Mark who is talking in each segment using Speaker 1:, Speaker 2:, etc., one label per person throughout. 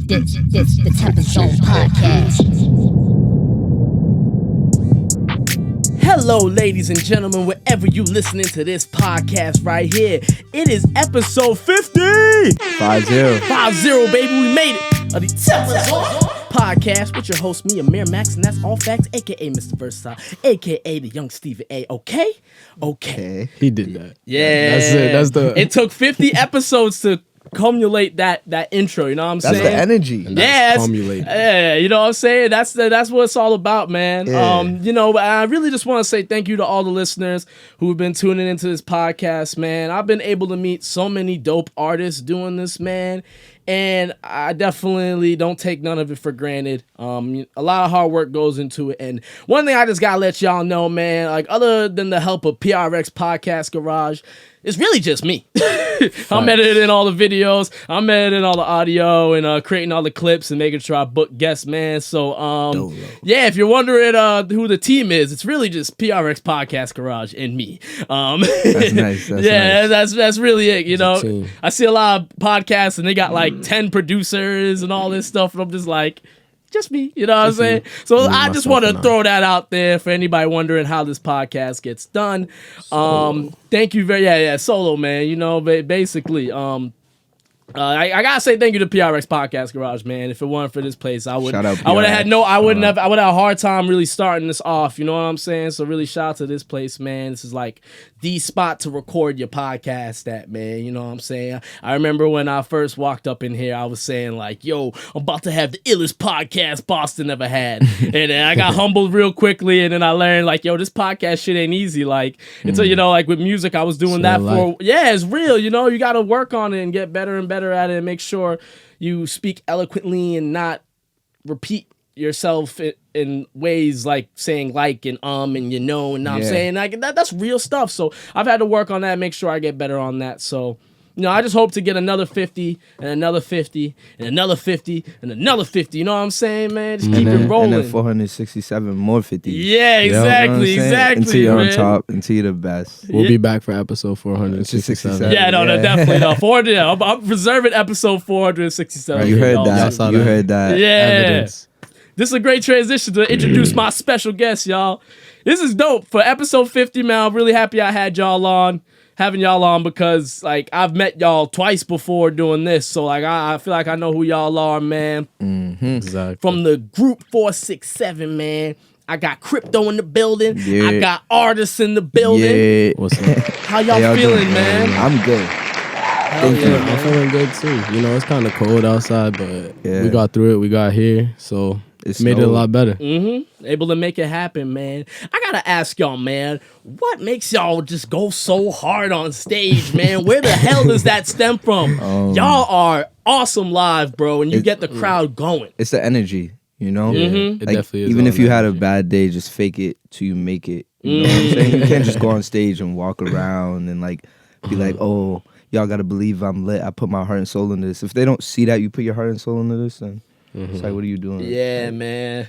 Speaker 1: This the TempahZone podcast.
Speaker 2: Hello, ladies and gentlemen, wherever you listening to this podcast right here. It is episode 50.
Speaker 3: 50,
Speaker 2: baby. We made it. Of the TempahZone podcast with your host, me, Amir Max, and that's all facts, a.k.a. Mr. Versatile, a.k.a. the young Stevie A. Okay?
Speaker 4: He did that.
Speaker 2: Yeah.
Speaker 4: That's it.
Speaker 2: It took 50 episodes to cumulate that intro, you know what I'm saying?
Speaker 3: That's the energy.
Speaker 2: Yeah, you know what I'm saying? That's what it's all about, man.
Speaker 3: Yeah.
Speaker 2: I really just want to say thank you to all the listeners who've been tuning into this podcast, man. I've been able to meet so many dope artists doing this, man. And I definitely don't take none of it for granted. A lot of hard work goes into it. And one thing I just gotta let y'all know, man, like other than the help of PRX Podcast Garage, it's really just me. I'm editing all the videos. I'm editing all the audio and creating all the clips and making sure I book guests, man. So, yeah, if you're wondering who the team is, it's really just PRX Podcast Garage and me.
Speaker 3: That's nice.
Speaker 2: That's really it. You know,
Speaker 4: team.
Speaker 2: I see a lot of podcasts and they got like 10 producers and all this stuff, and I'm just like, just me, you know what I'm saying? So I just want to throw that out there for anybody wondering how this podcast gets done. Thank you solo, man. You know, basically, I gotta say thank you to PRX Podcast Garage, man. If it weren't for this place, I would have had a hard time really starting this off. You know what I'm saying? So really, shout out to this place, man. This is like the spot to record your podcast at, man. You know what I'm saying? I remember when I first walked up in here, I was saying like, "Yo, I'm about to have the illest podcast Boston ever had," and then I got humbled real quickly, and then I learned like, "Yo, this podcast shit ain't easy." Like, until like with music, I was doing that for it's real. You know, you got to work on it and get better and better at it and make sure you speak eloquently and not repeat yourself in ways like saying like and and you know, and I'm saying like that's real stuff. So I've had to work on that, make sure I get better on that. So I just hope to get another 50 and another 50 and another 50 and another 50. You know what I'm saying, man? Just keep it rolling.
Speaker 3: And then 467 more 50s.
Speaker 2: Yeah, exactly.
Speaker 3: Until you're
Speaker 2: man.
Speaker 3: on top, until you're the best.
Speaker 4: We'll be back for episode 467.
Speaker 2: Yeah, definitely. No, 400. I'm reserving episode 467.
Speaker 3: Right, you heard that.
Speaker 2: Yeah.
Speaker 4: Evidence.
Speaker 2: This is a great transition to introduce my special guest, y'all. This is dope. For episode 50, man, I'm really happy I had y'all on. Having y'all on because like I've met y'all twice before doing this, so like I feel like I know who y'all are, man.
Speaker 4: Exactly.
Speaker 2: From the group 467, man. I got Kripto in the building.
Speaker 3: Yeah.
Speaker 2: I got artists in the building.
Speaker 3: Yeah.
Speaker 4: What's up?
Speaker 2: How y'all feeling, man?
Speaker 3: I'm good.
Speaker 4: I'm feeling good too. You know, it's kind of cold outside, but we got through it. We got here, so it made it a lot better.
Speaker 2: Able to make it happen, man. I gotta ask y'all, man, what makes y'all just go so hard on stage, man? Where the hell does that stem from? Y'all are awesome live, bro, and you get the crowd going.
Speaker 3: It's the energy, you know?
Speaker 4: It definitely is.
Speaker 3: Even if you had a bad day, just fake it till you make it. You know what I'm saying? You can't just go on stage and walk around and like be like, oh, y'all gotta believe I'm lit. I put my heart and soul into this. If they don't see that you put your heart and soul into this, then it's like, what are you doing?
Speaker 2: Yeah, man.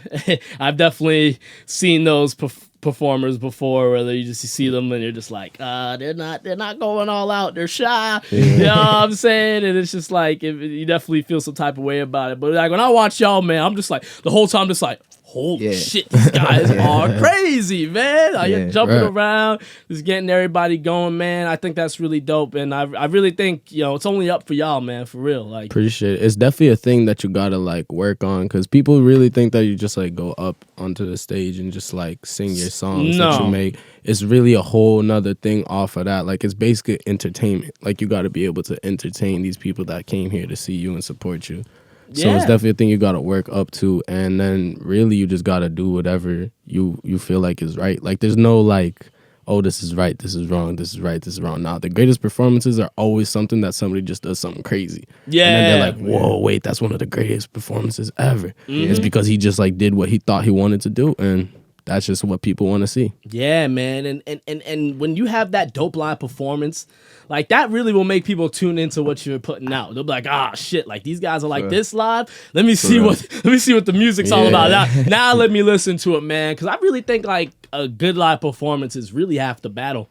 Speaker 2: I've definitely seen those performers before, where you see them and you're just like, they're not going all out. They're shy. You know what I'm saying? And it's just like, you definitely feel some type of way about it. But like when I watch y'all, man, I'm just like, the whole time just like, holy shit, these guys are crazy, man. Like, you're jumping around, just getting everybody going, man. I think that's really dope. And I really think, it's only up for y'all, man, for real. Like,
Speaker 4: appreciate it. It's definitely a thing that you gotta like work on, because people really think that you just like go up onto the stage and just like sing your songs that you make. It's really a whole nother thing off of that. Like, it's basically entertainment. Like, you gotta be able to entertain these people that came here to see you and support you. So it's definitely a thing you gotta work up to, and then really you just gotta do whatever you feel like is right. Like, there's no like, oh, this is right, this is wrong, this is right, this is wrong. Now, the greatest performances are always something that somebody just does something crazy. Yeah. And then they're like, whoa, wait, that's one of the greatest performances ever. It's because he just like did what he thought he wanted to do, and that's just what people want to see. Yeah,
Speaker 2: man. And when you have that dope live performance, like, that really will make people tune into what you're putting out. They'll be like, shit, like, these guys are like this live. Let me see what the music's all about. Now let me listen to it, man. Because I really think like a good live performance is really half the battle.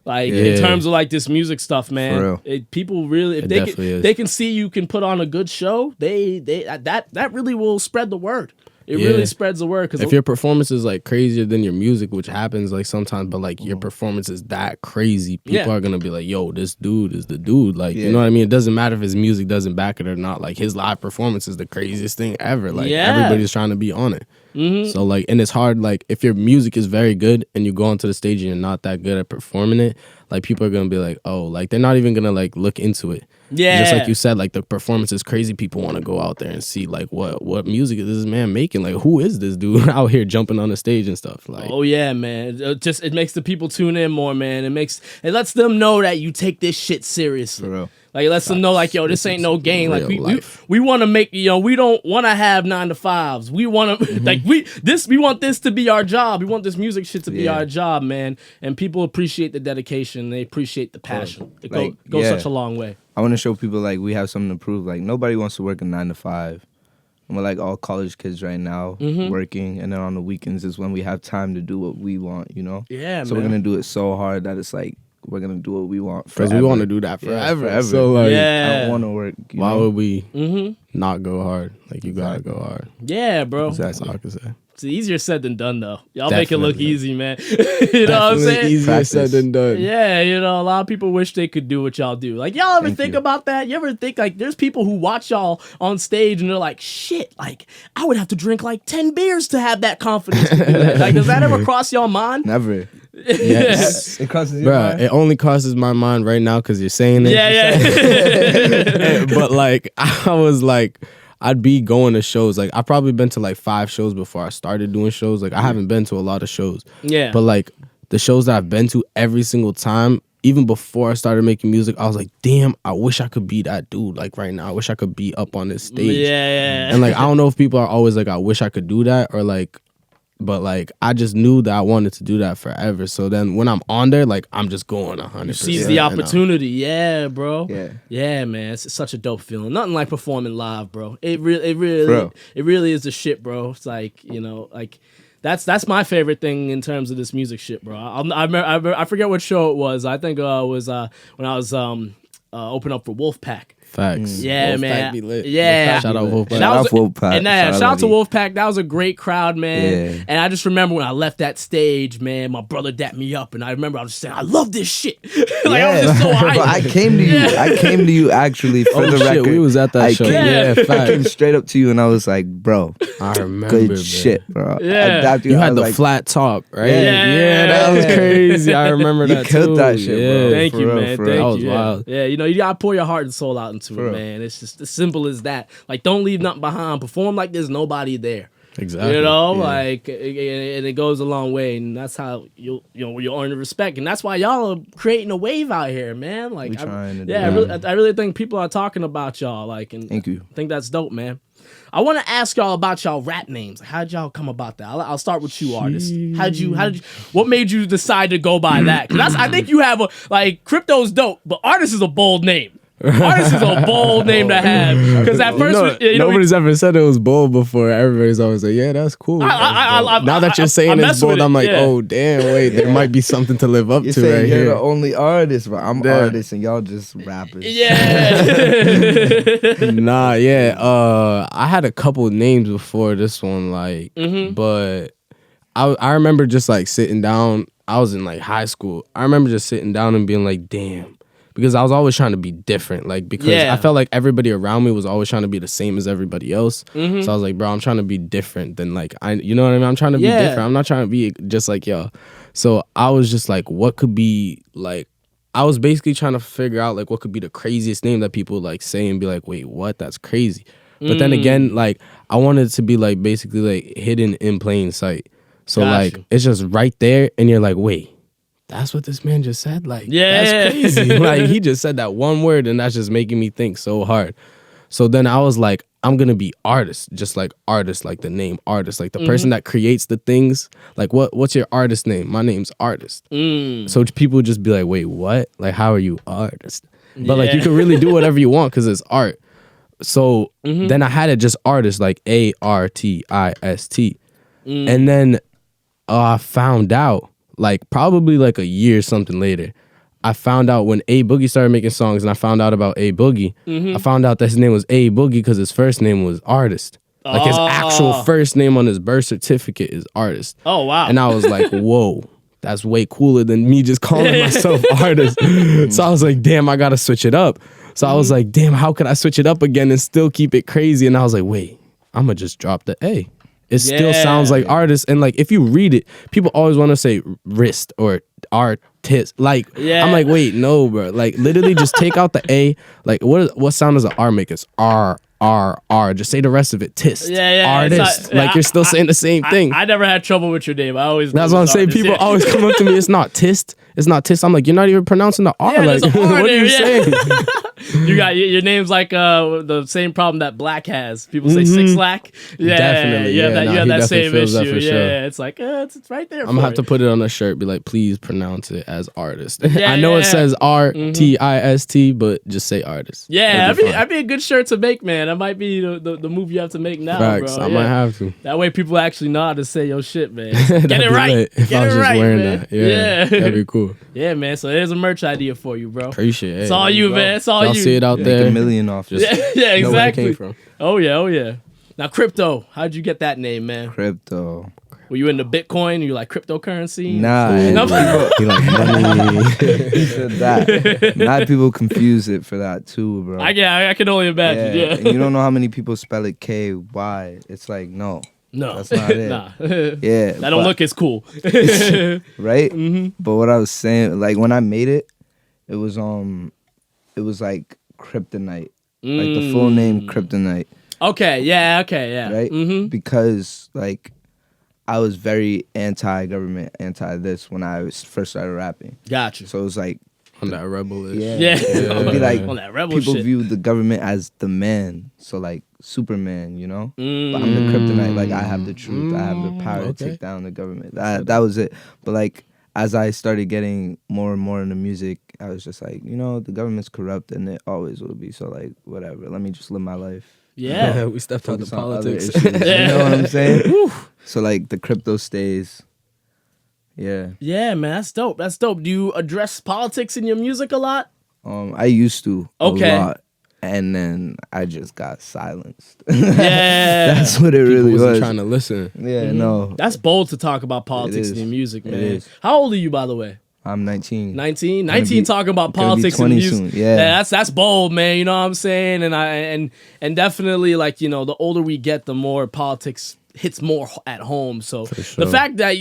Speaker 2: Like in terms of like this music stuff,
Speaker 3: For
Speaker 2: man.
Speaker 3: real.
Speaker 2: People really, if they can see you can put on a good show, that really will spread the word. It really spreads the word. Cause
Speaker 4: if your performance is like crazier than your music, which happens like sometimes, but like your performance is that crazy, people are gonna be like, "Yo, this dude is the dude." Like, you know what I mean? It doesn't matter if his music doesn't back it or not. Like his live performance is the craziest thing ever. Like everybody's trying to be on it. So like, and it's hard. Like if your music is very good and you go onto the stage and you're not that good at performing it, like people are gonna be like, "Oh," like they're not even gonna like look into it.
Speaker 2: Yeah,
Speaker 4: just like you said, like the performance is crazy. People want to go out there and see like what music is this man making? Like who is this dude out here jumping on the stage and stuff? Like,
Speaker 2: oh yeah, man. It makes the people tune in more, man. It lets them know that you take this shit seriously.
Speaker 3: For real.
Speaker 2: Like it lets them know, like, yo, this ain't no game. Like we want to make, we don't want to have 9-to-5s. We want to like we want this to be our job. We want this music shit to be our job, man. And people appreciate the dedication. They appreciate the passion. It goes such a long way.
Speaker 3: I want to show people like we have something to prove. Like nobody wants to work a 9-to-5. And we're like all college kids right now working, and then on the weekends is when we have time to do what we want.
Speaker 2: Yeah,
Speaker 3: so
Speaker 2: man.
Speaker 3: we're gonna do it so hard that it's like we're gonna do what we want
Speaker 4: because we want to do that forever.
Speaker 3: Forever.
Speaker 4: So like,
Speaker 3: I don't want to work.
Speaker 4: Why would we not go hard? Like you gotta go hard.
Speaker 2: Yeah, bro.
Speaker 4: That's all I can say.
Speaker 2: It's easier said than done, though. Y'all
Speaker 4: Definitely.
Speaker 2: make it look easy, man. You know what I'm saying?
Speaker 4: Easier said than done.
Speaker 2: Yeah, a lot of people wish they could do what y'all do. Like, y'all ever think about that? You ever think, like, there's people who watch y'all on stage and they're like, shit, like, I would have to drink, like, 10 beers to have that confidence to do that. Like, does that ever cross your mind?
Speaker 3: Never.
Speaker 4: Yes.
Speaker 3: It crosses your mind?
Speaker 4: It only crosses my mind right now because you're saying it.
Speaker 2: Yeah.
Speaker 4: But, like, I was like... I'd be going to shows. Like, I've probably been to like 5 shows before I started doing shows. Like, I haven't been to a lot of shows.
Speaker 2: Yeah.
Speaker 4: But like the shows that I've been to every single time, even before I started making music, I was like, damn, I wish I could be that dude. Like right now, I wish I could be up on this stage.
Speaker 2: Yeah.
Speaker 4: And like, I don't know if people are always like, I wish I could do that, or like, but like, I just knew that I wanted to do that forever. So then when I'm on there, like, I'm just going 100%.
Speaker 2: You seize the opportunity. Yeah, bro.
Speaker 3: Yeah.
Speaker 2: Yeah, man. It's such a dope feeling. Nothing like performing live, bro. It really is the shit, bro. It's like, like that's my favorite thing in terms of this music shit, bro. I forget what show it was. I think it was when I was opening up for Wolfpack.
Speaker 4: Facts.
Speaker 2: Yeah,
Speaker 4: Wolfpack
Speaker 2: man.
Speaker 4: be lit.
Speaker 2: Yeah.
Speaker 4: Shout out Wolfpack.
Speaker 3: Shout out Wolfpack.
Speaker 2: And shout out to Wolfpack. That was a great crowd, man.
Speaker 3: Yeah.
Speaker 2: And I just remember when I left that stage, man, my brother dapped me up, and I remember I was just saying, I love this shit. Like, I was just so hyped.
Speaker 3: But I came to you. I came to you actually for the record.
Speaker 4: We was at that show.
Speaker 3: I came straight up to you and I was like, bro,
Speaker 4: I remember.
Speaker 3: good
Speaker 4: man.
Speaker 3: shit, bro.
Speaker 2: Yeah.
Speaker 4: You had the flat top, right? Yeah, that was crazy. I remember that too.
Speaker 3: You killed that shit, bro.
Speaker 2: Thank you, man. Thank you.
Speaker 4: That was wild.
Speaker 2: Yeah, you gotta pour your heart and soul out into it, man. It's just as simple as that. Like, don't leave nothing behind. Perform like there's nobody there.
Speaker 4: Exactly.
Speaker 2: Like, and it goes a long way, and that's how you'll earn the respect, and that's why y'all are creating a wave out here, man. Like, I really think people are talking about y'all. Like, and
Speaker 3: thank you.
Speaker 2: I think that's dope, man. I want to ask y'all about y'all rap names. How'd y'all come about that? I'll start with you, artist. How did you? What made you decide to go by that? Because I think you have Kripto's dope, but artist is a bold name. Artist is a bold name to have, because at first
Speaker 4: nobody's ever said it was bold before. Everybody's always like, yeah, that's cool. Now that you're saying it's bold, I'm like, oh damn, wait, there might be something to live up to right
Speaker 3: you're
Speaker 4: here.
Speaker 3: the only artist, but I'm artist and y'all just rappers.
Speaker 2: Yeah.
Speaker 4: I had a couple names before this one, like, but I remember just like sitting down. I was in like high school. I remember just sitting down and being like, damn. Because I was always trying to be different, like, because I felt like everybody around me was always trying to be the same as everybody else. So I was like, bro, I'm trying to be different than like you know what I mean? I'm trying to be different. I'm not trying to be just like y'all. So I was just like, what could be like? I was basically trying to figure out like what could be the craziest name that people like say and be like, wait, what? That's crazy. But then again, like I wanted it to be like basically like hidden in plain sight. So like it's just right there, and you're like, wait. That's what this man just said? Like, that's crazy. Like, he just said that one word, and that's just making me think so hard. So then I was like, I'm going to be artist, just like artist, like the name artist, like the person that creates the things. Like, what's your artist name? My name's Artist. So people would just be like, wait, what? Like, how are you artist? But like, you can really do whatever you want because it's art. So then I had it just artist, like ARTIST. And then I found out, like probably like a year or something later, I found out when A Boogie started making songs, and I found out about A Boogie. I found out that his name was A Boogie because his first name was Rtist. Like his actual first name on his birth certificate is Rtist.
Speaker 2: Oh wow!
Speaker 4: And I was like, whoa, that's way cooler than me just calling myself Rtist. So I was like, damn, I gotta switch it up. So I was like, damn, how could I switch it up again and still keep it crazy? And I was like, wait, I'm gonna just drop the A. It still sounds like Rtist. And like if you read it, people always want to say wrist or artist. Like I'm like, wait, no, bro. Like literally just take out the A. Like what sound does an R make? It's R. Just say the rest of it. Tist. Artist. Like you're still saying the same thing.
Speaker 2: I never had trouble with your name. I always.
Speaker 4: That's what I'm saying. People always come up to me. It's not Tist. It's not Tist. I'm like, you're not even pronouncing the R. Like, what are you saying?
Speaker 2: You got your name's like the same problem that Black has. People say Six Lack. Yeah,
Speaker 4: definitely.
Speaker 2: You have that same issue.
Speaker 4: That
Speaker 2: Sure.
Speaker 4: Yeah,
Speaker 2: it's like it's right there.
Speaker 4: I'm gonna have to put it on a shirt. Be like, please pronounce it as artist. I know it says Rtist, but just say artist.
Speaker 2: Yeah, that'd be a good shirt to make, man. That might be the move you have to make now,
Speaker 4: Facts,
Speaker 2: bro.
Speaker 4: I might have to.
Speaker 2: That way, people actually know how to say your shit, man. Get it right.
Speaker 4: If I was just wearing that, yeah, that'd be cool.
Speaker 2: Yeah, man. So there's a merch idea for you, bro.
Speaker 4: Appreciate it.
Speaker 2: It's all you, man. It's all
Speaker 4: Y'all
Speaker 2: you.
Speaker 4: See it out there.
Speaker 3: Make $1 million off.
Speaker 2: Yeah, exactly.
Speaker 4: Know where it came from.
Speaker 2: Oh yeah. Now, Kripto, how'd you get that name, man?
Speaker 3: Crypto.
Speaker 2: Were you into Bitcoin? You like cryptocurrency?
Speaker 3: Nah. He like money. He said that. Mad people confuse it for that too, bro.
Speaker 2: I can only imagine. Yeah.
Speaker 3: And you don't know how many people spell it KY. It's like no, that's not it.
Speaker 2: Nah.
Speaker 3: Yeah,
Speaker 2: that don't look as cool.
Speaker 3: Right? But what I was saying, like when I made it, it was like Kryptonite, like the full name Kryptonite.
Speaker 2: Okay. Yeah.
Speaker 3: Right? Because like I was very anti-government, anti-this when I first started rapping.
Speaker 2: Gotcha.
Speaker 3: So it was like
Speaker 4: on that rebel-ish.
Speaker 2: Yeah.
Speaker 3: It'd be like
Speaker 2: on that rebel
Speaker 3: people
Speaker 2: shit.
Speaker 3: view the government as the man, so like Superman, you know. But I'm the Kryptonite. Like I have the truth. I have the power to take down the government. That was it. But like as I started getting more and more into music, I was just like, the government's corrupt and it always will be. So like whatever. Let me just live my life.
Speaker 2: Yeah.
Speaker 4: We stepped out the politics.
Speaker 3: You know what I'm saying? So like the crypto stays. Yeah.
Speaker 2: Yeah, man, that's dope. That's dope. Do you address politics in your music a lot?
Speaker 3: I used to a lot, and then I just got silenced.
Speaker 2: Yeah,
Speaker 3: that's what it really was.
Speaker 4: Trying to listen.
Speaker 3: Yeah, no.
Speaker 2: That's bold to talk about politics in your music, man.
Speaker 3: It is.
Speaker 2: How old are you, by the way?
Speaker 3: I'm 19.
Speaker 2: 19? 19 talking about politics in music.
Speaker 3: Soon. Yeah.
Speaker 2: That's bold, man. You know what I'm saying? And definitely like, the older we get, the more politics hits more at home. So the fact that,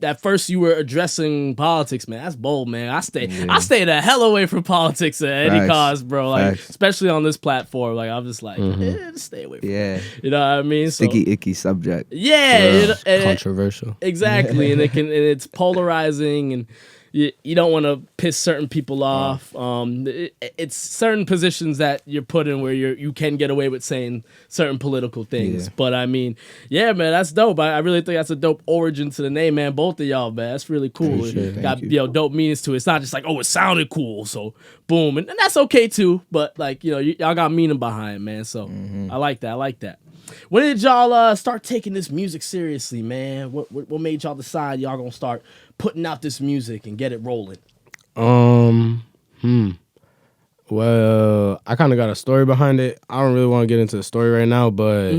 Speaker 2: at first you were addressing politics, man, that's bold, man. I stay the hell away from politics at any cost, bro. Like, especially on this platform. Like, I'm just like, just stay away from it. You know what I mean?
Speaker 3: Sticky, icky subject.
Speaker 2: Yeah.
Speaker 4: Controversial.
Speaker 2: Exactly. And it's polarizing, and you don't want to piss certain people off. It's certain positions that you're put in where you can get away with saying certain political things.
Speaker 3: Yeah.
Speaker 2: But I mean, yeah, man, that's dope. I really think that's a dope origin to the name, man. Both of y'all, man, that's really cool. It got dope meanings to it. It's not just like, it sounded cool, so boom, and that's okay too. But like, y'all got meaning behind, man. So I like that. When did y'all start taking this music seriously, man? What made y'all decide y'all gonna start putting out this music and get it rolling?
Speaker 4: Well, I kind of got a story behind it. I don't really want to get into the story right now, but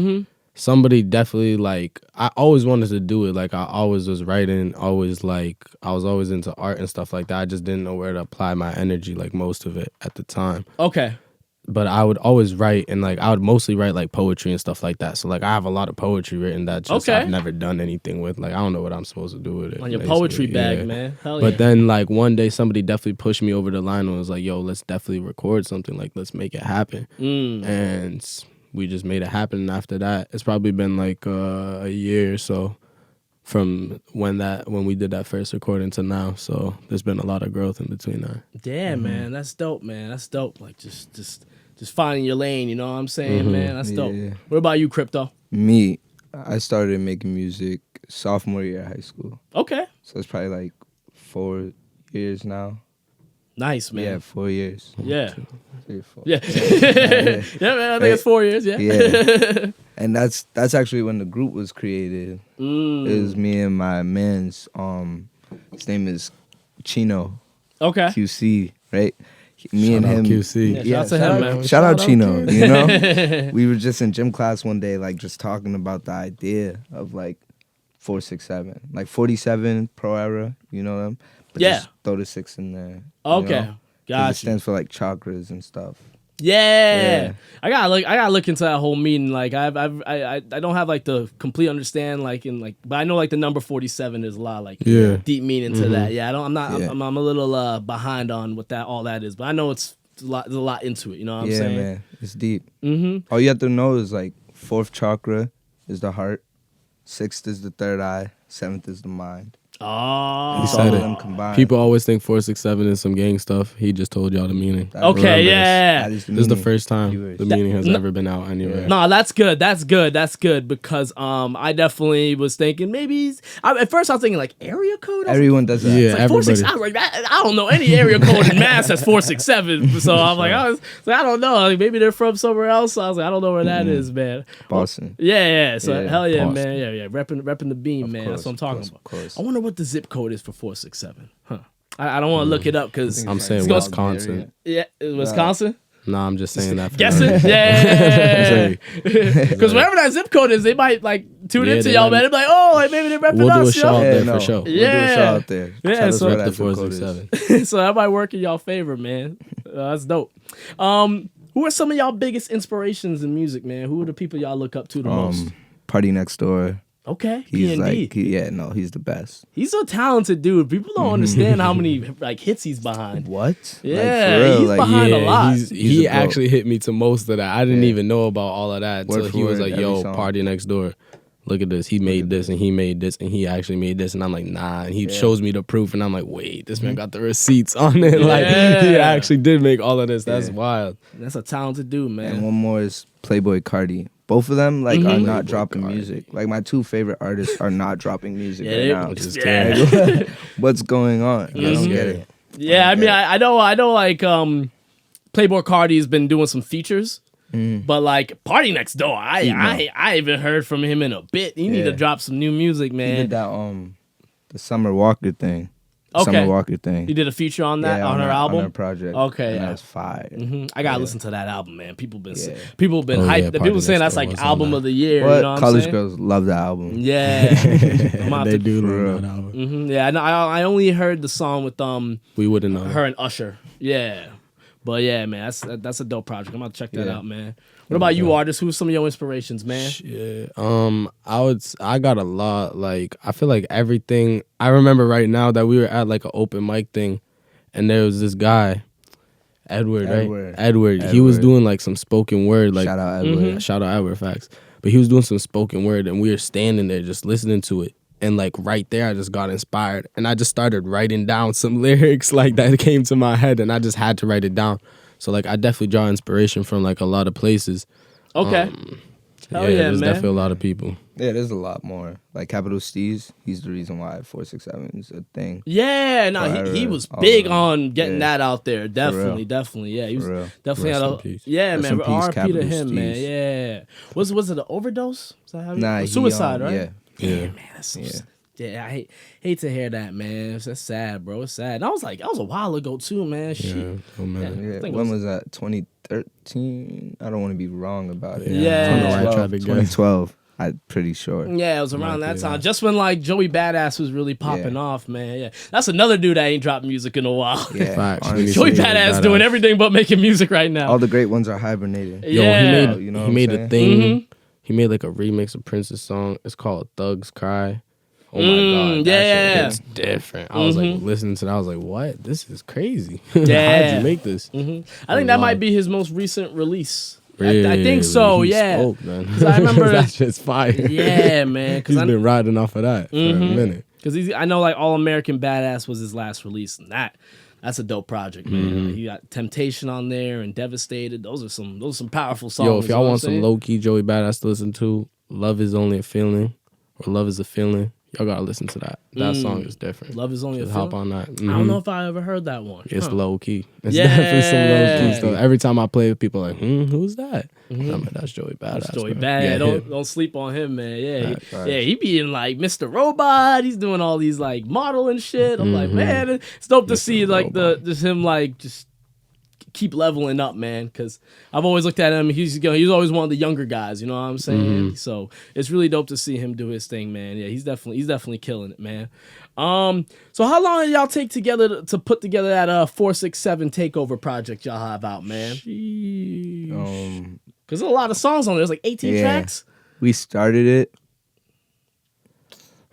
Speaker 4: somebody definitely, like, I always wanted to do it. Like, I always was writing, I was always into art and stuff like that. I just didn't know where to apply my energy, like, most of it at the time.
Speaker 2: Okay.
Speaker 4: But I would always write, and like I would mostly write like poetry and stuff like that. So like I have a lot of poetry written that just I've never done anything with. Like I don't know what I'm supposed to do with it.
Speaker 2: On your poetry bag, man. Hell
Speaker 4: but then like one day somebody definitely pushed me over the line and was like, "Yo, let's definitely record something. Like let's make it happen." And we just made it happen. And after that, it's probably been like a year or so from when we did that first recording to now. So there's been a lot of growth in between that.
Speaker 2: Damn, man, that's dope, man. That's dope. Like just finding your lane, you know what I'm saying, man? That's dope. What about you, Kripto?
Speaker 3: Me, I started making music sophomore year of high school.
Speaker 2: Okay.
Speaker 3: So it's probably like 4 years now.
Speaker 2: Nice, man.
Speaker 3: Yeah, 4 years.
Speaker 2: Yeah.
Speaker 3: 3 or 4.
Speaker 2: Yeah. Yeah, man, I think it's 4 years, yeah.
Speaker 3: Yeah. And that's actually when the group was created. It was me and my man's, his name is Chino.
Speaker 2: Okay.
Speaker 3: QC, right? Me and him.
Speaker 4: QC.
Speaker 2: Yeah, shout out to him, man.
Speaker 3: Shout out Chino. You know, we were just in gym class one day, like just talking about the idea of like 467, like 47 Pro Era. You know them? But just throw the 6 in there.
Speaker 2: Okay, gotcha.
Speaker 3: It stands for like chakras and stuff.
Speaker 2: Yeah. I gotta look into that whole meaning. Like I don't have like the complete understand but I know like the number 47 is a lot like deep meaning to that. Yeah, I'm a little behind on what all that is, but I know it's there's a lot into it. You know what I'm saying?
Speaker 3: Yeah, man, it's deep. All you have to know is like 4th chakra is the heart, 6th is the 3rd eye, 7th is the mind.
Speaker 2: Oh,
Speaker 4: he said it.
Speaker 3: Them combined.
Speaker 4: People always think 467 is some gang stuff. He just told y'all the meaning.
Speaker 2: Okay, yeah.
Speaker 3: This
Speaker 4: is the first time the meaning has ever been out anywhere.
Speaker 2: No, that's good. That's good because I definitely was thinking maybe at first I was thinking like area code.
Speaker 3: Everyone does that.
Speaker 4: Yeah,
Speaker 2: like 467. I was like, I don't know any area code in Mass that's 467. So I'm like, I don't know. Like, maybe they're from somewhere else. I was like, I don't know where that is, man.
Speaker 3: Boston.
Speaker 2: Yeah. So hell yeah,
Speaker 4: Boston.
Speaker 2: man. Yeah. Repping the beam, man. That's what I'm talking about.
Speaker 3: Of course.
Speaker 2: I wonder what the zip code is for 467. Huh. I don't want to look it up because
Speaker 4: I'm saying Wisconsin.
Speaker 2: Yeah, Wisconsin.
Speaker 4: No, I'm just saying that.
Speaker 2: Guess it? Yeah. Because whatever that zip code is, they might like tune into y'all, man. They're like, oh, like maybe they're repping
Speaker 4: We'll
Speaker 2: us.
Speaker 4: do a show out there for
Speaker 3: We'll
Speaker 4: sure.
Speaker 3: do a show out there.
Speaker 2: Yeah,
Speaker 3: Tell us
Speaker 2: so
Speaker 3: what
Speaker 4: Rep
Speaker 3: that
Speaker 4: the
Speaker 3: zip code is.
Speaker 4: 467.
Speaker 2: So that might work in y'all favor, man. That's dope. Who are some of y'all biggest inspirations in music, man? Who are the people y'all look up to the most?
Speaker 3: Party Next Door.
Speaker 2: Okay,
Speaker 3: He's
Speaker 2: P&D.
Speaker 3: like, he's the best.
Speaker 2: He's a talented dude. People don't understand how many like hits he's behind.
Speaker 3: What?
Speaker 2: Yeah,
Speaker 3: like, for real,
Speaker 2: he's behind a lot.
Speaker 4: He
Speaker 3: a bro.
Speaker 4: actually hit me to most of that. I didn't even know about all of that
Speaker 3: Word
Speaker 4: until
Speaker 3: for
Speaker 4: he was
Speaker 3: word,
Speaker 4: like,
Speaker 3: every
Speaker 4: yo,
Speaker 3: song.
Speaker 4: Party Next Door. Look at this. He made this and he made this and he actually made this. And I'm like, nah. And he shows me the proof and I'm like, wait, this man got the receipts on it. Like, he actually did make all of this. That's wild.
Speaker 2: That's a talented dude, man.
Speaker 3: And one more is Playboy Cardi. Both of them like are not dropping music. Like my 2 favorite artists are not dropping music right now.
Speaker 4: Which is
Speaker 3: Like, what's going on? I don't get it.
Speaker 2: Yeah, I mean, I know like Playboy Cardi's been doing some features, but like Party Next Door, I haven't heard from him in a bit. You need to drop some new music, man.
Speaker 3: He did that the Summer Walker thing.
Speaker 2: Okay.
Speaker 3: Summer Walker thing.
Speaker 2: He did a feature on that on her album.
Speaker 3: On her project.
Speaker 2: Okay,
Speaker 3: and
Speaker 2: yeah.
Speaker 3: that's fire.
Speaker 2: I gotta listen to that album, man. People been
Speaker 3: Yeah.
Speaker 2: hyped.
Speaker 4: Party
Speaker 2: People saying
Speaker 4: Next
Speaker 2: that's
Speaker 4: Door
Speaker 2: like
Speaker 4: was on
Speaker 2: album
Speaker 4: that.
Speaker 2: of the year.
Speaker 3: What?
Speaker 2: You know what
Speaker 3: College
Speaker 2: I'm saying?
Speaker 3: girls love the album.
Speaker 2: Yeah,
Speaker 4: They do love that album.
Speaker 2: Yeah, I only heard the song with
Speaker 4: We wouldn't know.
Speaker 2: her and Usher. Yeah, but yeah, man, that's a dope project. I'm about to check that out, man. What about you, artists? Who's some of your inspirations, man?
Speaker 4: Yeah. I got a lot. Like, I feel like everything. I remember right now that we were at like an open mic thing, and there was this guy, Edward, right? Edward. He was doing like some spoken word. Like,
Speaker 3: Shout out Edward.
Speaker 4: Shout out Edward, facts. But he was doing some spoken word, and we were standing there just listening to it. And like right there, I just got inspired, and I just started writing down some lyrics like that came to my head, and I just had to write it down. So like I definitely draw inspiration from like a lot of places.
Speaker 2: Okay. Hell yeah,
Speaker 4: there's
Speaker 2: man.
Speaker 4: definitely a lot of people.
Speaker 3: Yeah, there's a lot more. Like Capital Steez, he's the reason why 467 is a thing.
Speaker 2: Yeah, no, he was big on getting that out there. Definitely. Yeah, he was
Speaker 3: For real.
Speaker 2: definitely
Speaker 4: Rest
Speaker 2: had
Speaker 4: in
Speaker 2: a
Speaker 4: peace.
Speaker 2: yeah,
Speaker 3: Rest
Speaker 2: man.
Speaker 3: in peace,
Speaker 2: R.I.P. to
Speaker 3: Capital
Speaker 2: him, man.
Speaker 3: Steez.
Speaker 2: Yeah. Was it an overdose? Is that how
Speaker 3: Nah,
Speaker 2: suicide, right?
Speaker 3: Yeah.
Speaker 2: Yeah, man. That's so yeah, I hate to hear that, man. That's sad, bro. It's sad. And I was like, that was a while ago too, man. Shit.
Speaker 4: Yeah, oh man.
Speaker 3: Yeah.
Speaker 2: I think it
Speaker 3: When was that? 2013? I don't want to be wrong about it.
Speaker 2: Yeah.
Speaker 4: I don't know why I tried to guess.
Speaker 3: 2012. I'm pretty sure.
Speaker 2: Yeah, it was around that
Speaker 4: be,
Speaker 2: time. Just when like Joey Badass was really popping off, man. Yeah, that's another dude that ain't dropped music in a while.
Speaker 3: Yeah.
Speaker 4: Facts.
Speaker 3: honestly.
Speaker 2: Joey
Speaker 4: Joey
Speaker 2: Badass
Speaker 4: Badass.
Speaker 2: doing everything but making music right now.
Speaker 3: All the great ones are hibernating.
Speaker 4: Yo,
Speaker 2: Yeah.
Speaker 4: he
Speaker 3: You know
Speaker 4: made
Speaker 3: what
Speaker 4: he made
Speaker 3: I'm
Speaker 4: a
Speaker 3: saying?
Speaker 4: thing. He made like a remix of Prince's song. It's called Thugs Cry. Oh my god, that
Speaker 2: yeah.
Speaker 4: shit hits different. I was like listening to that. I was like, what? This is crazy.
Speaker 2: Yeah.
Speaker 4: How'd you make this?
Speaker 2: I think that might be his most recent release. I
Speaker 4: Really?
Speaker 2: think so.
Speaker 4: He
Speaker 2: Yeah.
Speaker 4: spoke, man.
Speaker 2: 'Cause I remember
Speaker 4: that shit's fire.
Speaker 2: Yeah, man.
Speaker 4: He's been riding off of that for a minute.
Speaker 2: Because I know like All American Badass was his last release, and that's a dope project, man. He got Temptation on there and Devastated. Those are some powerful songs.
Speaker 4: Yo, if
Speaker 2: you know
Speaker 4: y'all
Speaker 2: what
Speaker 4: want
Speaker 2: I'm saying?
Speaker 4: some low key Joey Badass to listen to, Love Is Only a Feeling or Love Is a Feeling. Y'all gotta listen to that. That song is different.
Speaker 2: Love is only
Speaker 4: Just
Speaker 2: a
Speaker 4: hop
Speaker 2: feeling.
Speaker 4: on that.
Speaker 2: I don't know if I ever heard that one.
Speaker 4: It's low key. It's
Speaker 2: Yeah.
Speaker 4: definitely some low key stuff. Every time I play with people, like, who's that? I'm like, that's Joey Badass.
Speaker 2: That's Joey
Speaker 4: man.
Speaker 2: Bad. Don't sleep on him, man. Yeah,
Speaker 3: Right.
Speaker 2: yeah. He be in like Mr. Robot. He's doing all these like modeling shit. I'm like, man, it's dope to see like just him like just keep leveling up, man. Because I've always looked at him. He's always one of the younger guys. You know what I'm saying? So it's really dope to see him do his thing, man. Yeah, he's definitely killing it, man. So how long did y'all take together to put together that 467 Takeover project y'all have out, man? Because there's a lot of songs on there. There's like 18 tracks.
Speaker 3: We started it.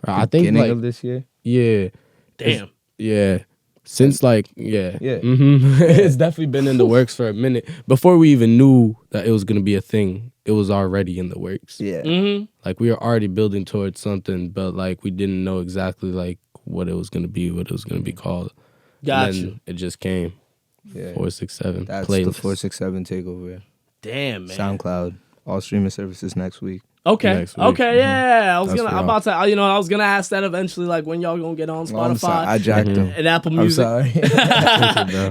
Speaker 4: I think
Speaker 3: beginning
Speaker 4: like
Speaker 3: of this year.
Speaker 4: Yeah.
Speaker 2: Damn.
Speaker 4: Yeah. Since like
Speaker 3: Yeah.
Speaker 4: it's definitely been in the works for a minute. Before we even knew that it was gonna be a thing, it was already in the works.
Speaker 3: Yeah.
Speaker 4: Like we were already building towards something, but like we didn't know exactly like what it was gonna be, what it was gonna be called.
Speaker 2: Got
Speaker 4: and
Speaker 2: you.
Speaker 4: then it just came.
Speaker 3: Yeah.
Speaker 4: 467.
Speaker 3: That's
Speaker 4: playlist.
Speaker 3: the 467 Takeover.
Speaker 2: Damn, man.
Speaker 3: SoundCloud. All streaming services next week.
Speaker 2: Okay.
Speaker 4: Next week.
Speaker 2: Okay. Yeah. I was
Speaker 4: That's
Speaker 2: I'm
Speaker 4: real.
Speaker 2: about to. I was gonna ask that eventually. Like when y'all gonna get on
Speaker 3: Oh, I'm sorry.
Speaker 2: Spotify
Speaker 3: I jacked them.
Speaker 2: and Apple
Speaker 3: I'm
Speaker 2: Music.
Speaker 3: sorry.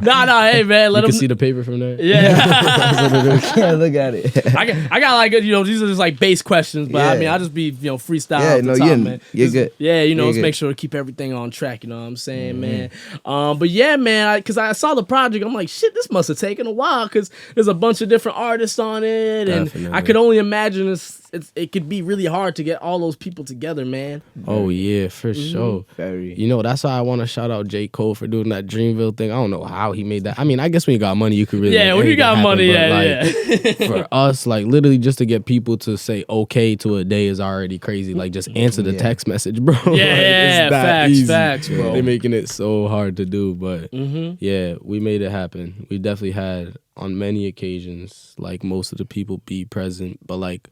Speaker 2: No. Hey, man. Let
Speaker 4: You
Speaker 2: them
Speaker 4: can see the paper from there.
Speaker 2: Yeah.
Speaker 3: Yeah, look at it.
Speaker 2: I got like these are just like base questions, but I
Speaker 3: Yeah.
Speaker 2: mean I'll just be freestyle.
Speaker 3: Yeah,
Speaker 2: off the
Speaker 3: no,
Speaker 2: top,
Speaker 3: you're-
Speaker 2: man.
Speaker 3: you're
Speaker 2: Just-
Speaker 3: good.
Speaker 2: Yeah,
Speaker 3: You're
Speaker 2: let's
Speaker 3: good.
Speaker 2: make sure to keep everything on track. You know what I'm saying, man. But yeah, man, because I saw the project, I'm like, shit, this must have taken a while because there's a bunch of different artists on it, and
Speaker 4: Definitely.
Speaker 2: I could only imagine it could be really hard to get all those people together, man.
Speaker 4: Oh yeah, for sure.
Speaker 3: Very.
Speaker 4: You know, that's why I want to shout out J. Cole for doing that Dreamville thing. I don't know how he made that. I mean, I guess when you got money, you could really
Speaker 2: Yeah,
Speaker 4: make
Speaker 2: when you
Speaker 4: anything
Speaker 2: got
Speaker 4: happen,
Speaker 2: money,
Speaker 4: but, like, for us, like literally just to get people to say okay to a day is already crazy. Like just answer the text message, bro. Like,
Speaker 2: Yeah,
Speaker 4: it's that
Speaker 2: facts, bro.
Speaker 4: They're making it so hard to do, but yeah, we made it happen. We definitely had on many occasions, like most of the people be present, but like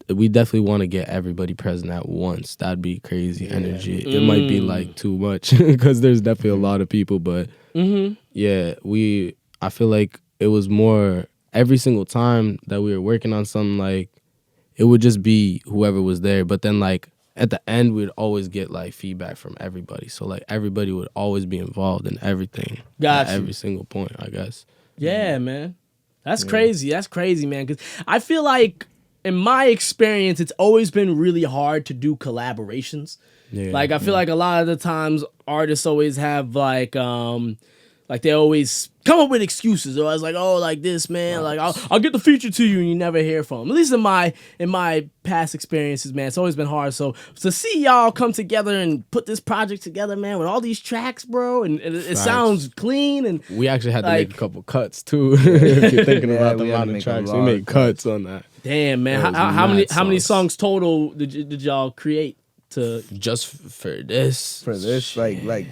Speaker 4: we definitely want to get everybody present at once. That'd be crazy energy. It might be like too much because there's definitely a lot of people, but yeah, I feel like it was more every single time that we were working on something, like it would just be whoever was there, but then like at the end we'd always get like feedback from everybody, so like everybody would always be involved in everything.
Speaker 2: Got
Speaker 4: at
Speaker 2: you.
Speaker 4: every single point, I guess.
Speaker 2: Yeah, man. That's crazy. That's crazy, man. Because I feel like, in my experience, it's always been really hard to do collaborations.
Speaker 4: Yeah.
Speaker 2: Like, I feel like a lot of the times artists always have, like they always come up with excuses. Or I was like, oh, like this, man. Like, I'll get the feature to you and you never hear from them. At least in my past experiences, man, it's always been hard. So to see y'all come together and put this project together, man, with all these tracks, bro, and it sounds clean. And
Speaker 4: We actually had to
Speaker 2: like-
Speaker 4: make a couple cuts too. If you're thinking
Speaker 3: Yeah,
Speaker 4: about
Speaker 3: we
Speaker 4: the
Speaker 3: had to
Speaker 4: amount of
Speaker 3: make a
Speaker 4: tracks, we
Speaker 3: lot
Speaker 4: made
Speaker 3: of
Speaker 4: cuts on that.
Speaker 2: damn, man,
Speaker 4: That was
Speaker 2: how many
Speaker 4: mad
Speaker 2: songs total did y'all create to?
Speaker 4: Just for this.
Speaker 3: For this, like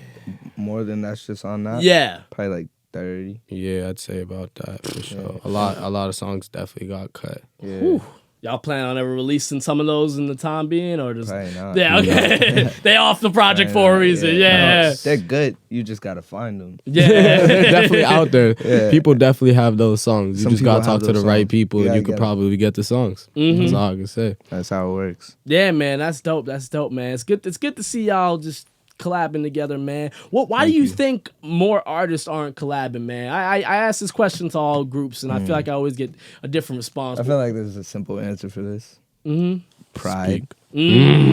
Speaker 3: more than that's just on that.
Speaker 2: Yeah.
Speaker 3: Probably like 30.
Speaker 4: Yeah, I'd say about that for sure. A lot of songs definitely got cut.
Speaker 3: Yeah.
Speaker 2: Y'all plan on ever releasing some of those in the time being, or just
Speaker 3: Probably not.
Speaker 2: yeah, okay, they off the project
Speaker 3: Probably
Speaker 2: for a
Speaker 3: not,
Speaker 2: reason,
Speaker 3: No,
Speaker 2: yeah,
Speaker 3: they're good. You just gotta find them.
Speaker 2: yeah.
Speaker 4: They're definitely out there.
Speaker 3: Yeah.
Speaker 4: People definitely have those songs. You
Speaker 3: Some
Speaker 4: just gotta
Speaker 3: people have
Speaker 4: talk to the
Speaker 3: those
Speaker 4: right
Speaker 3: songs.
Speaker 4: people,
Speaker 3: You
Speaker 4: and you
Speaker 3: gotta
Speaker 4: could
Speaker 3: get 'em.
Speaker 4: probably get the songs. That's all I can say.
Speaker 3: That's how it works.
Speaker 2: Yeah, man, that's dope. That's dope, man. It's good to see y'all just collabing together, man. Why do you think more artists aren't collabing, man? I ask this question to all groups, and I feel like I always get a different response.
Speaker 3: I feel like there's a simple answer for this. Pride.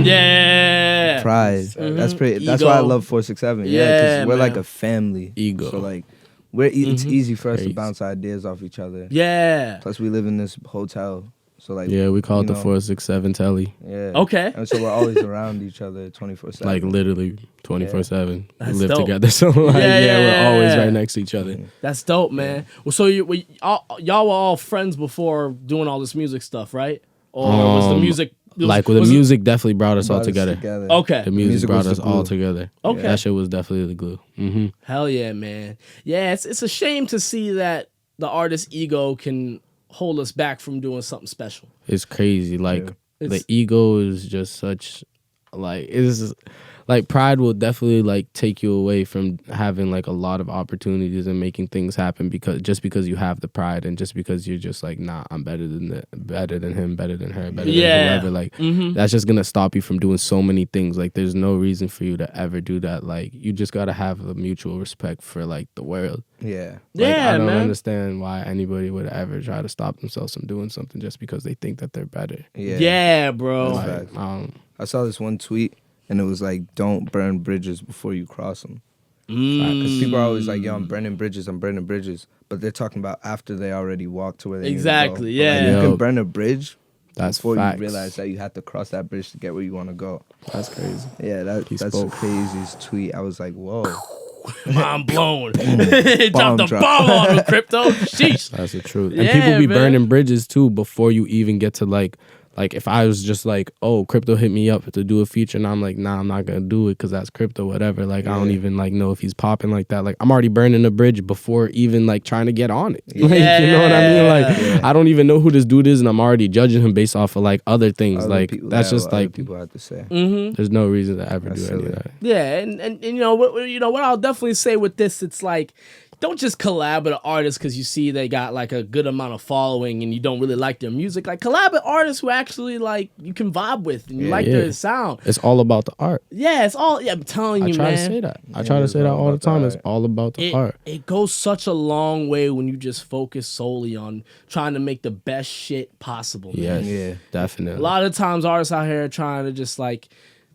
Speaker 2: Yeah.
Speaker 3: Pride. That's pretty. That's
Speaker 2: Ego.
Speaker 3: why I love 467. Yeah,
Speaker 2: Yeah,
Speaker 3: because we're like
Speaker 2: man.
Speaker 3: a family.
Speaker 4: Ego.
Speaker 3: So like, it's easy for us
Speaker 4: Crazy.
Speaker 3: to bounce ideas off each other.
Speaker 2: Yeah.
Speaker 3: Plus, we live in this hotel, so like.
Speaker 4: Yeah, we call it
Speaker 3: you
Speaker 4: the
Speaker 3: know,
Speaker 4: 467 telly.
Speaker 3: Yeah.
Speaker 2: Okay.
Speaker 3: And so we're always around each other 24/7.
Speaker 4: Like literally 24/7. We
Speaker 2: That's
Speaker 4: live
Speaker 2: dope.
Speaker 4: together, so like we're always
Speaker 2: Yeah.
Speaker 4: right next to each other.
Speaker 2: That's dope, man. Well, so y'all were all friends before doing all this music stuff, right? Or was the music
Speaker 4: Like with the music, definitely brought us all
Speaker 3: Brought us
Speaker 4: together.
Speaker 2: Okay.
Speaker 4: The music
Speaker 3: Music
Speaker 4: brought
Speaker 3: was
Speaker 4: us
Speaker 3: the
Speaker 4: all
Speaker 3: glue.
Speaker 4: together.
Speaker 2: Okay.
Speaker 4: That shit was definitely the glue.
Speaker 2: Hell yeah, man. Yeah, it's a shame to see that the artist's ego can hold us back from doing something special.
Speaker 4: It's crazy. Like
Speaker 2: It's-
Speaker 4: the ego is just such, like it's like pride will definitely like take you away from having like a lot of opportunities and making things happen because you have the pride and just because you're just like, nah, I'm better than him, better than her, better than whoever. Like that's just gonna stop you from doing so many things. Like there's no reason for you to ever do that. Like you just gotta have a mutual respect for like the world.
Speaker 3: Yeah.
Speaker 4: Like, I don't
Speaker 2: man.
Speaker 4: understand why anybody would ever try to stop themselves from doing something just because they think that they're better.
Speaker 2: Yeah, bro.
Speaker 4: Like,
Speaker 3: I saw this one tweet and it was like, don't burn bridges before you cross them. Because people are always like, yo, I'm burning bridges, but they're talking about after they already walked to where they
Speaker 2: Exactly,
Speaker 3: need to go.
Speaker 2: yeah.
Speaker 3: But, like, you
Speaker 4: Yo,
Speaker 3: can burn a bridge
Speaker 4: that's
Speaker 3: before
Speaker 4: facts.
Speaker 3: you realize that you have to cross that bridge to get where you want to go.
Speaker 4: That's crazy.
Speaker 3: Yeah, that's the craziest tweet. I was like, whoa.
Speaker 2: Mind blown. Dropped the bomb on him, Kripto. Sheesh.
Speaker 4: That's the truth. And
Speaker 2: Yeah,
Speaker 4: people be
Speaker 2: man.
Speaker 4: burning bridges too before you even get to like if I was just like, oh, Kripto hit me up to do a feature and I'm like, nah, I'm not gonna do it because that's Kripto, whatever. Like I don't even like know if he's popping like that. Like I'm already burning the bridge before even like trying to get on it. Like you know what I mean? Like I don't even know who this dude is and I'm already judging him based off of like other things.
Speaker 3: Other
Speaker 4: like
Speaker 3: people,
Speaker 4: that's
Speaker 3: yeah,
Speaker 4: just
Speaker 3: what other
Speaker 4: like
Speaker 3: people have to say.
Speaker 4: there's no reason to ever
Speaker 3: That's
Speaker 4: do any
Speaker 3: silly.
Speaker 4: of that.
Speaker 2: Yeah, and you know what I'll definitely say with this, it's like, don't just collab with an artist because you see they got like a good amount of following and you don't really like their music. Like collab with artists who actually like you can vibe with and you like their sound.
Speaker 4: It's all about the art.
Speaker 2: Yeah, it's all. Yeah, I'm telling
Speaker 4: I
Speaker 2: you,
Speaker 4: try
Speaker 2: man.
Speaker 4: to say that. I try to
Speaker 3: it's
Speaker 4: say that
Speaker 3: all
Speaker 4: all the
Speaker 3: about the
Speaker 4: time. It's
Speaker 3: art.
Speaker 4: all about the art.
Speaker 2: It goes such a long way when you just focus solely on trying to make the best shit possible. Man.
Speaker 4: Yes,
Speaker 3: Yeah.
Speaker 4: definitely.
Speaker 2: A lot of times artists out here are trying to just like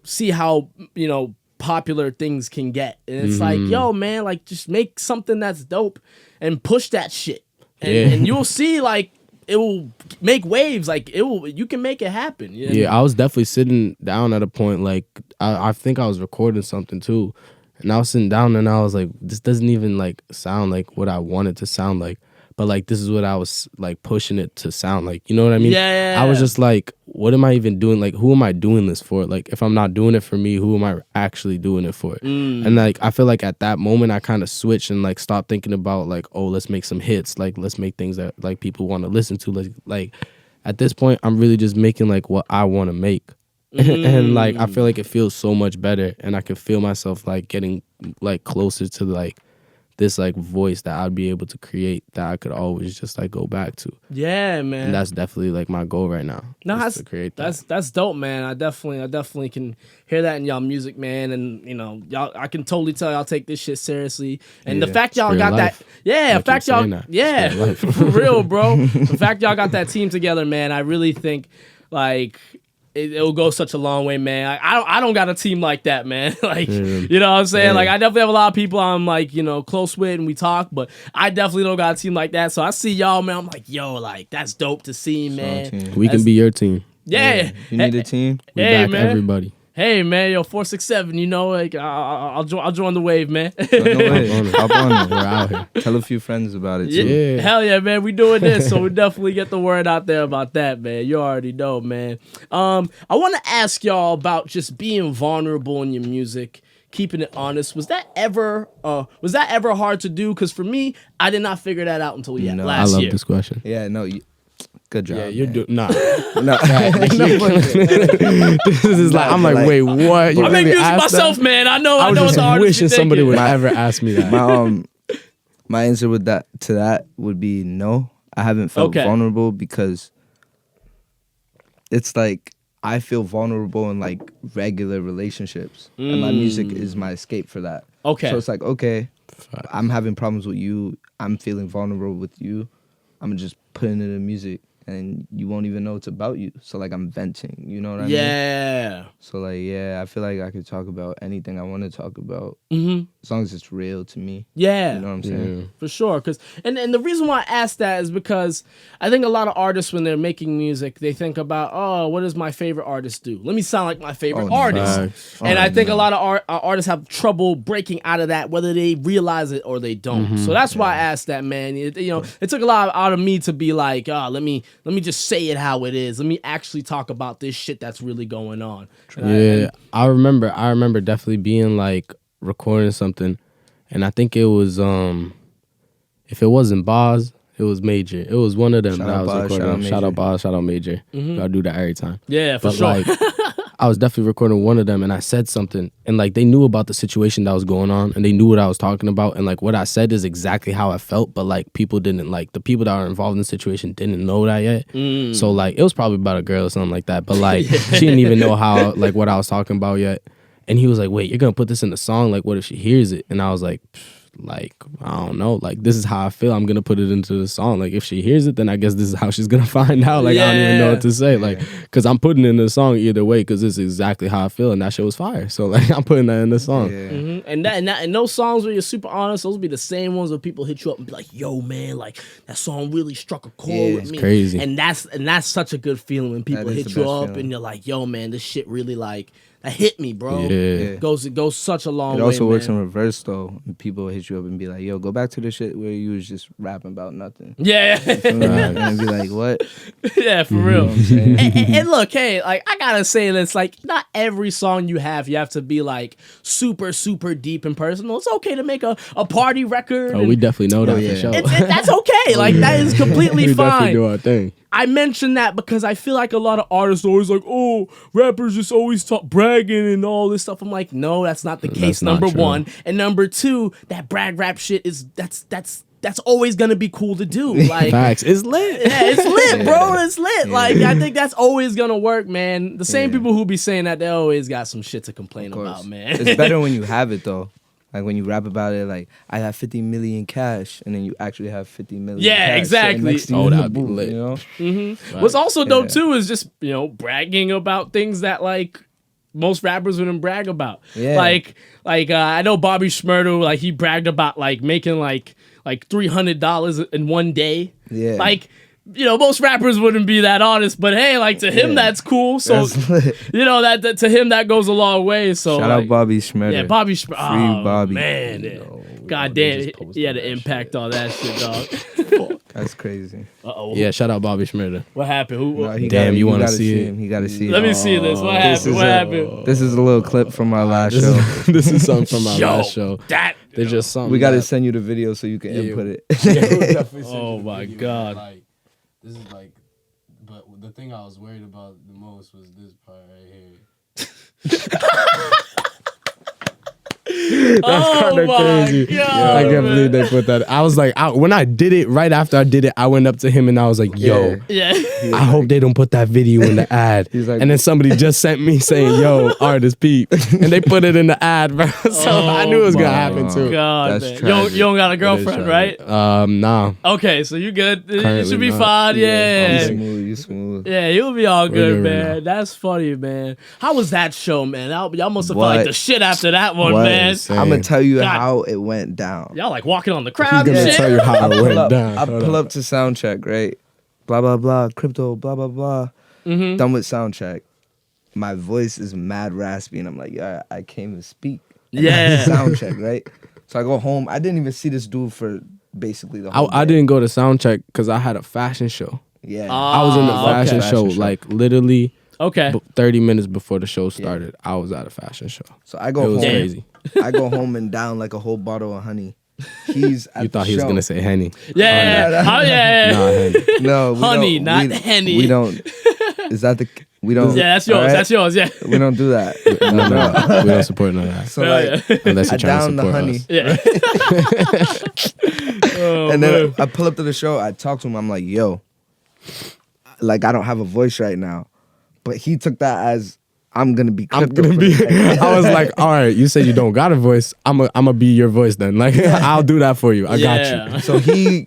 Speaker 2: see how, you know, popular things can get. And it's like, yo, man, like just make something that's dope and push that shit. And you'll see like it will make waves. Like you can make it happen. You know?
Speaker 4: Yeah, I was definitely sitting down at a point like I think I was recording something too. And I was sitting down and I was like, this doesn't even like sound like what I wanted to sound like. But like this is what I was like pushing it to sound like. You know what I mean?
Speaker 2: Yeah.
Speaker 4: I was just like, what am I even doing? Like, who am I doing this for? Like, if I'm not doing it for me, who am I actually doing it for? And like, I feel like at that moment, I kind of switched and like stopped thinking about like, oh, let's make some hits. Like, let's make things that like people want to listen to. Like at this point, I'm really just making like what I want to make. And like, I feel like it feels so much better. And I can feel myself like getting like closer to like this like voice that I'd be able to create that I could always just like go back to.
Speaker 2: Yeah, man.
Speaker 4: And that's definitely like my goal right now.
Speaker 2: No,
Speaker 4: is to create that.
Speaker 2: that's dope, man. I definitely can hear that in y'all music, man. And you know, y'all, I can totally tell y'all take this shit seriously. And the fact y'all
Speaker 4: real
Speaker 2: got
Speaker 4: life.
Speaker 2: that, yeah, the
Speaker 4: Like
Speaker 2: fact
Speaker 4: you're
Speaker 2: y'all,
Speaker 4: saying that.
Speaker 2: yeah,
Speaker 4: It's real life.
Speaker 2: for real, bro. The fact y'all got that team together, man. I really think like it'll go such a long way, man. I don't got a team like that, man. Like, you know what I'm saying?
Speaker 3: Yeah.
Speaker 2: Like, I definitely have a lot of people I'm like, you know, close with and we talk, but I definitely don't got a team like that. So I see y'all, man. I'm like, yo, like, that's dope to see, man.
Speaker 3: team.
Speaker 4: We can be your team.
Speaker 2: Yeah.
Speaker 3: You need a team?
Speaker 4: We
Speaker 2: Hey,
Speaker 4: back
Speaker 2: man.
Speaker 4: everybody.
Speaker 2: Hey, man, yo, 467, you know, like, I'll join the wave, man.
Speaker 3: No way. Hop on it.
Speaker 4: We're out here.
Speaker 3: Tell a few friends about it too.
Speaker 4: Yeah.
Speaker 2: Hell yeah, man. We doing this, so we definitely get the word out there about that, man. You already know, man. I want to ask y'all about just being vulnerable in your music, keeping it honest. Was that ever hard to do? Because for me, I did not figure that out until
Speaker 3: No.
Speaker 4: I
Speaker 2: last
Speaker 4: love
Speaker 2: year.
Speaker 4: this question.
Speaker 3: Yeah, no, good job.
Speaker 4: Yeah, you're
Speaker 3: man.
Speaker 4: doing nah.
Speaker 3: No.
Speaker 4: This is like I'm like,
Speaker 3: Like-
Speaker 4: wait, what? You
Speaker 2: I make
Speaker 4: really
Speaker 2: music
Speaker 4: asked
Speaker 2: myself,
Speaker 4: that?
Speaker 2: man. I know
Speaker 4: I was
Speaker 2: what
Speaker 4: just
Speaker 2: the artists
Speaker 4: wishing
Speaker 2: be
Speaker 4: somebody
Speaker 2: thinking.
Speaker 4: would ever ask me that.
Speaker 3: My answer with that would be no. I haven't felt vulnerable because it's like I feel vulnerable in like regular relationships, and my music is my escape for that.
Speaker 2: Okay.
Speaker 3: So it's like, okay, I'm having problems with you. I'm feeling vulnerable with you. I'm just putting it in music, and you won't even know it's about you. So like I'm venting. You know what I mean?
Speaker 2: Yeah.
Speaker 3: So like, yeah, I feel like I could talk about anything I want to talk about, as long as it's real to me.
Speaker 2: Yeah.
Speaker 3: You know what I'm saying?
Speaker 4: Yeah.
Speaker 2: For sure, and the reason why I asked that is because I think a lot of artists, when they're making music, they think about, oh, what does my favorite artist do? Let me sound like my favorite
Speaker 3: Oh,
Speaker 2: artist.
Speaker 4: facts.
Speaker 2: And I think a lot of artists have trouble breaking out of that, whether they realize it or they don't. So that's why I asked that, man. It took a lot out of me to be like, oh, let me just say it how it is. Let me actually talk about this shit that's really going on.
Speaker 4: Yeah, I remember definitely being like recording something, and I think it was if it wasn't Boz, it was Major. It was one of them
Speaker 3: Shout
Speaker 4: that I
Speaker 3: out
Speaker 4: was
Speaker 3: Boz,
Speaker 4: recording.
Speaker 3: shout out
Speaker 4: Shout out
Speaker 3: Major.
Speaker 4: Boz, shout out Major. Gotta do that every time.
Speaker 2: Yeah, for
Speaker 4: But
Speaker 2: sure.
Speaker 4: like, I was definitely recording one of them, and I said something, and like they knew about the situation that was going on, and they knew what I was talking about, and like what I said is exactly how I felt, but like people didn't, like the people that are involved in the situation didn't know that yet. So like it was probably about a girl or something like that, but like she didn't even know how, like what I was talking about yet. And he was like, wait, you're gonna put this in the song? Like what if she hears it? And I was like, I don't know, like this is how I feel, I'm gonna put it into the song. Like if she hears it, then I guess this is how she's gonna find out. Like I don't even know what to say, like because I'm putting it in the song either way, because this is exactly how I feel, and that shit was fire, so like I'm putting that in the song.
Speaker 2: And those songs where you're super honest, those be the same ones where people hit you up and be like, yo man, like that song really struck a chord with me.
Speaker 4: Crazy.
Speaker 2: And that's such a good feeling when people hit you up
Speaker 3: feeling.
Speaker 2: and you're like, yo man, this shit really like that hit me, bro.
Speaker 3: Yeah.
Speaker 2: It goes such a long way.
Speaker 3: It also works
Speaker 2: man.
Speaker 3: in reverse though. People hit you up and be like, "Yo, go back to the shit where you was just rapping about nothing."
Speaker 2: Yeah.
Speaker 3: And be like, "What?"
Speaker 2: Yeah, for real. And look, hey, like I gotta say this, like not every song you have to be like super, super deep and personal. It's okay to make a party record.
Speaker 4: Oh, we definitely know that for sure.
Speaker 2: That's okay. Like that is completely
Speaker 4: we
Speaker 2: fine.
Speaker 4: definitely do our thing.
Speaker 2: I mention that because I feel like a lot of artists are always like, oh, rappers just always talk bragging and all this stuff. I'm like, no, that's not the case.
Speaker 4: That's not
Speaker 2: Number
Speaker 4: true.
Speaker 2: one. And number two, that brag rap shit is that's always gonna be cool to do. Like
Speaker 4: Facts. It's lit.
Speaker 2: yeah, it's lit, bro. It's lit. Like I think that's always gonna work, man. The same people who be saying that, they always got some shit to complain about, man.
Speaker 3: It's better when you have it though. Like when you rap about it, like I have 50 million cash, and then you actually have 50 million.
Speaker 2: Yeah,
Speaker 3: cash
Speaker 2: exactly.
Speaker 3: next to you in the
Speaker 4: that'd be
Speaker 3: booth,
Speaker 4: lit.
Speaker 3: you know?
Speaker 2: Right. What's also dope too is just bragging about things that like most rappers wouldn't brag about.
Speaker 3: Yeah.
Speaker 2: Like I know Bobby Shmurda, like he bragged about like making like $300 in one day.
Speaker 3: Yeah.
Speaker 2: Like most rappers wouldn't be that honest, but hey, like to him that's cool. So
Speaker 3: That's lit.
Speaker 2: that to him that goes a long way. So
Speaker 3: Shout out Bobby Shmurda.
Speaker 2: Yeah, Bobby Shmurda.
Speaker 3: Free Bobby.
Speaker 2: Man, God damn, he had an impact on that shit, dog.
Speaker 3: That's crazy.
Speaker 4: Yeah, shout out Bobby Shmurda.
Speaker 2: What happened?
Speaker 3: No, he
Speaker 4: Damn, you
Speaker 3: want
Speaker 4: wanna
Speaker 3: to
Speaker 4: see it?
Speaker 3: him. He got to see it.
Speaker 2: Let me see this. What happened? What happened?
Speaker 3: This is a little clip from our last
Speaker 4: This
Speaker 3: show.
Speaker 4: is, this is something from our last show.
Speaker 2: That
Speaker 4: There's just something.
Speaker 3: We got to
Speaker 4: that-
Speaker 3: send you the video so you can input it.
Speaker 2: Oh my God.
Speaker 4: Like, this is like, but the thing I was worried about the most was this part right here.
Speaker 2: Oh
Speaker 4: Kinda
Speaker 2: my
Speaker 4: crazy.
Speaker 2: God,
Speaker 4: I can't
Speaker 2: man.
Speaker 4: believe they put that. I was like, when I did it, right after I did it, I went up to him and I was like, yo,
Speaker 2: Yeah.
Speaker 4: I hope they don't put that video in the ad.
Speaker 3: He's like-
Speaker 4: and then somebody just sent me saying, yo, artist peep. And they put it in the ad, bro. So I knew it was going to happen too.
Speaker 2: God,
Speaker 3: That's
Speaker 2: man.
Speaker 3: tragic.
Speaker 2: You don't got a girlfriend, right?
Speaker 4: Nah.
Speaker 2: Okay, so you good. You
Speaker 4: Currently
Speaker 2: should be
Speaker 4: not.
Speaker 2: fine. Yeah.
Speaker 3: You smooth.
Speaker 2: Yeah, you'll be all good,
Speaker 4: good right
Speaker 2: man. That's funny, man. How was that show, man? Y'all must have felt
Speaker 3: What?
Speaker 2: like the shit after that one,
Speaker 3: What?
Speaker 2: man.
Speaker 4: Insane.
Speaker 3: I'm gonna tell you
Speaker 2: God.
Speaker 3: how it went down.
Speaker 2: Y'all like walking on the
Speaker 4: He's
Speaker 2: crowd and
Speaker 4: going to
Speaker 2: shit.
Speaker 4: tell you how it went down.
Speaker 3: I pull up to soundcheck, right? Blah blah blah, crypto, blah blah blah. Done with soundcheck. My voice is mad raspy, and I'm like, yeah, I can't even speak. And
Speaker 2: Yeah.
Speaker 3: that's soundcheck, right? So I go home. I didn't even see this dude for basically the whole
Speaker 4: I
Speaker 3: day.
Speaker 4: didn't go to soundcheck because I had a fashion show.
Speaker 3: Yeah.
Speaker 4: I was in the
Speaker 2: Oh,
Speaker 4: fashion
Speaker 2: okay.
Speaker 4: show,
Speaker 3: Fashion show.
Speaker 4: like literally
Speaker 2: Okay.
Speaker 4: 30 minutes before the show started. I was at a fashion show.
Speaker 3: So I
Speaker 4: It
Speaker 3: go
Speaker 4: was
Speaker 3: home.
Speaker 4: crazy.
Speaker 3: I go home and down like a whole bottle of honey. He's at
Speaker 4: You
Speaker 3: the
Speaker 4: thought he was
Speaker 3: show.
Speaker 4: gonna say Henny.
Speaker 2: Yeah. Oh, yeah.
Speaker 4: Nah, Henny.
Speaker 3: No, we
Speaker 2: Honey,
Speaker 3: don't-
Speaker 2: not
Speaker 3: we,
Speaker 2: Henny.
Speaker 3: We don't. Is that the? We don't.
Speaker 2: Yeah, that's yours.
Speaker 3: all right?
Speaker 2: That's yours. Yeah.
Speaker 3: We don't do that.
Speaker 4: No, we don't support none of that.
Speaker 3: So
Speaker 2: Yeah,
Speaker 3: like,
Speaker 2: yeah.
Speaker 4: Unless
Speaker 3: I
Speaker 4: you're trying
Speaker 3: down
Speaker 4: to
Speaker 3: the
Speaker 4: support
Speaker 3: honey,
Speaker 4: us.
Speaker 2: Yeah. Oh,
Speaker 3: and
Speaker 2: man.
Speaker 3: then I pull up to the show. I talk to him. I'm like, yo, like I don't have a voice right now, but he took that as I'm gonna be.
Speaker 4: I'm
Speaker 3: crypto
Speaker 4: gonna
Speaker 3: for
Speaker 4: be.
Speaker 3: the day.
Speaker 4: I was like, all right, you said you don't got a voice. I'm gonna be your voice then. Like, I'll do that for you. I got you.
Speaker 3: So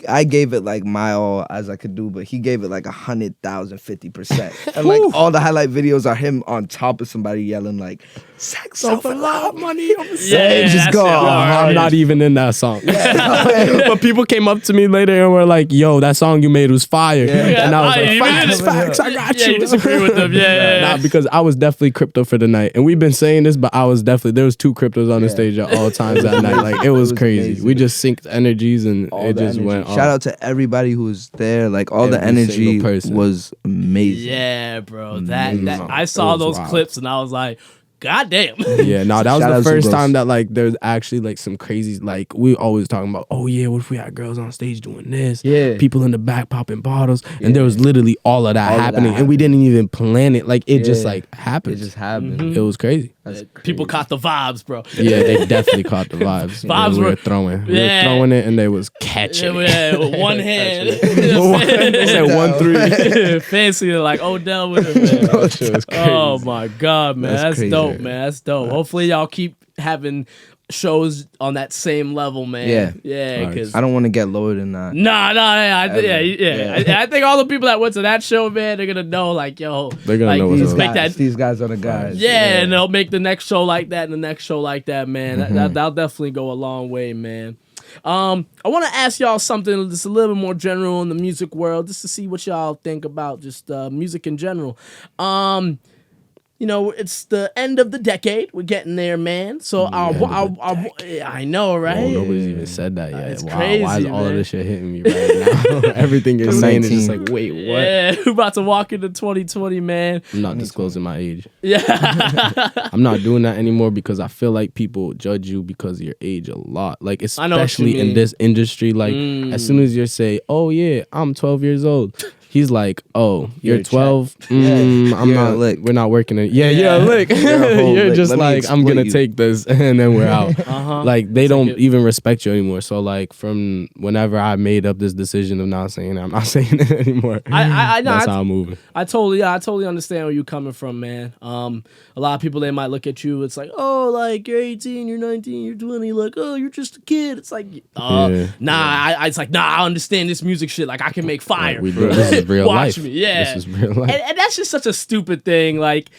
Speaker 3: I gave it like my all as I could do, but he gave it like 100,000, 50%. And like all the highlight videos are him on top of somebody yelling like, "Sex for love, money on the
Speaker 2: Yeah,
Speaker 3: just
Speaker 2: that's
Speaker 3: go.
Speaker 2: it.
Speaker 4: I'm not even in that song. But people came up to me later and were like, yo, that song you made was fire.
Speaker 2: Yeah.
Speaker 4: And I was
Speaker 2: Oh,
Speaker 4: like,
Speaker 2: you
Speaker 4: facts,
Speaker 2: did it.
Speaker 4: facts, I got
Speaker 2: Yeah,
Speaker 4: you.
Speaker 2: you disagree with them. Yeah.
Speaker 4: Nah, because I was definitely crypto for the night. And we've been saying this, but I was definitely, there was 2 cryptos on the stage at all times that night. Like, it was crazy.
Speaker 3: amazing.
Speaker 4: We just synced energies and
Speaker 3: All
Speaker 4: it
Speaker 3: the
Speaker 4: just
Speaker 3: energy.
Speaker 4: went off.
Speaker 3: Shout out to everybody who was there. Like all the
Speaker 4: Every
Speaker 3: energy
Speaker 4: single person.
Speaker 3: was amazing.
Speaker 2: Yeah, bro. That
Speaker 4: Mm-hmm.
Speaker 2: I saw
Speaker 4: It was
Speaker 2: those
Speaker 4: wild.
Speaker 2: clips and I was like, goddamn.
Speaker 4: Yeah, no, that was
Speaker 3: Shout
Speaker 4: the
Speaker 3: out to
Speaker 4: first
Speaker 3: Gross.
Speaker 4: time that like there's actually like some crazy, like we always talking about, oh yeah, what if we had girls on stage doing this?
Speaker 3: Yeah.
Speaker 4: People in the back popping bottles. And there was literally all of that
Speaker 3: All of that
Speaker 4: happening. And we didn't even plan it. Like it just like happened.
Speaker 3: It just happened.
Speaker 4: It was crazy.
Speaker 3: That's
Speaker 2: People
Speaker 3: crazy.
Speaker 2: caught the vibes, bro.
Speaker 4: Yeah, they definitely caught the vibes.
Speaker 2: Vibes
Speaker 4: we
Speaker 2: were-
Speaker 4: were throwing. We
Speaker 2: Yeah.
Speaker 4: were throwing it and they was catching it.
Speaker 2: Yeah, with one hand.
Speaker 4: They said 1-3.
Speaker 2: Fancy like Odell with it, man.
Speaker 4: That shit was crazy.
Speaker 2: Oh my God, man.
Speaker 3: That's
Speaker 2: That's
Speaker 3: crazy.
Speaker 2: dope, man. That's dope. Hopefully y'all keep having shows on that same level, man.
Speaker 3: Yeah.
Speaker 2: Yeah, because
Speaker 3: I don't want to get lower than that.
Speaker 2: I think all the people that went to that show, man, they're gonna know, like, yo,
Speaker 4: They're gonna
Speaker 2: like,
Speaker 4: know what's
Speaker 2: just
Speaker 4: up.
Speaker 2: make that.
Speaker 3: These guys are the guys.
Speaker 2: Yeah, and they'll make the next show like that and the next show like that, man. That'll definitely go a long way, man. I want to ask y'all something that's a little bit more general in the music world, just to see what y'all think about just music in general. You know, it's the end of the decade. We're getting there, man. So I know, right?
Speaker 4: Oh, nobody's even said that yet.
Speaker 2: It's
Speaker 4: Wow,
Speaker 2: crazy,
Speaker 4: why is all of
Speaker 2: man.
Speaker 4: this shit hitting me right now? Everything you're saying is just like, wait, what?
Speaker 2: Yeah, we're about to walk into 2020, man.
Speaker 4: I'm not disclosing my age.
Speaker 2: Yeah.
Speaker 4: I'm not doing that anymore because I feel like people judge you because of your age a lot. Like,
Speaker 2: I know what you
Speaker 4: especially in
Speaker 2: mean.
Speaker 4: this industry, like, as soon as you say, oh, yeah, I'm 12 years old. He's like, oh, you're 12? I'm
Speaker 3: You're a
Speaker 4: not,
Speaker 3: lick.
Speaker 4: we're not working it. Yeah, you're a lick.
Speaker 3: You're a whole
Speaker 4: You're
Speaker 3: lick.
Speaker 4: just
Speaker 3: Let me
Speaker 4: like, I'm
Speaker 3: exploit
Speaker 4: going to
Speaker 3: you.
Speaker 4: take this and then we're out. Like, they don't
Speaker 2: it.
Speaker 4: even respect you anymore. So, like, from whenever I made up this decision of not saying it, I'm not saying it anymore.
Speaker 2: I know.
Speaker 4: That's how I'm moving.
Speaker 2: I totally understand where you're coming from, man. A lot of people, they might look at you. It's like, oh, like you're 18, you're 19, you're 20. Like, oh, you're just a kid. It's like,
Speaker 4: Yeah.
Speaker 2: it's like, I understand this music shit. Like, I can make fire.
Speaker 4: This is real
Speaker 2: Watch
Speaker 4: life.
Speaker 2: me, yeah.
Speaker 4: This is real life.
Speaker 2: And that's just such a stupid thing. Like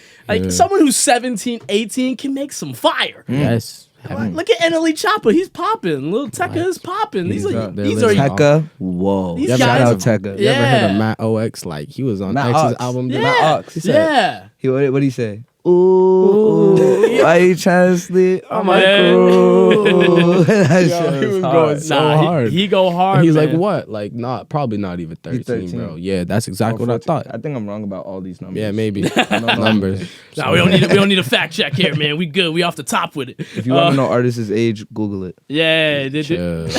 Speaker 2: someone who's 17, 18 can make some fire.
Speaker 4: Yes.
Speaker 2: Look at NLE Chopper. He's popping. Lil Tekka is popping. These are
Speaker 3: Tekka. Whoa.
Speaker 2: These
Speaker 3: Shout
Speaker 2: guys-
Speaker 3: out Tekka.
Speaker 4: You ever heard
Speaker 2: Yeah.
Speaker 4: of Matt OX? Like, he was on
Speaker 3: Matt
Speaker 4: X's
Speaker 3: Ox.
Speaker 4: album.
Speaker 2: yeah,
Speaker 3: Matt Ox. He said-
Speaker 2: yeah.
Speaker 3: What did he say? Ooh, why you trying to sleep on my
Speaker 2: Yeah.
Speaker 3: crew? That
Speaker 4: Yo,
Speaker 3: shit
Speaker 4: he
Speaker 3: was
Speaker 4: was
Speaker 3: hard.
Speaker 4: going so hard.
Speaker 2: He go hard.
Speaker 4: And he's
Speaker 2: man.
Speaker 4: like, what? Like, probably not even 13,
Speaker 3: 13.
Speaker 4: bro. Yeah, that's exactly what I thought.
Speaker 3: I think I'm wrong about all these numbers.
Speaker 4: Yeah, maybe.
Speaker 3: I don't know.
Speaker 4: Numbers.
Speaker 2: Nah, we don't need a fact check here, man. We good. We off the top with it.
Speaker 3: If you want to know artist's age, Google it.
Speaker 2: Yeah,
Speaker 4: Chill.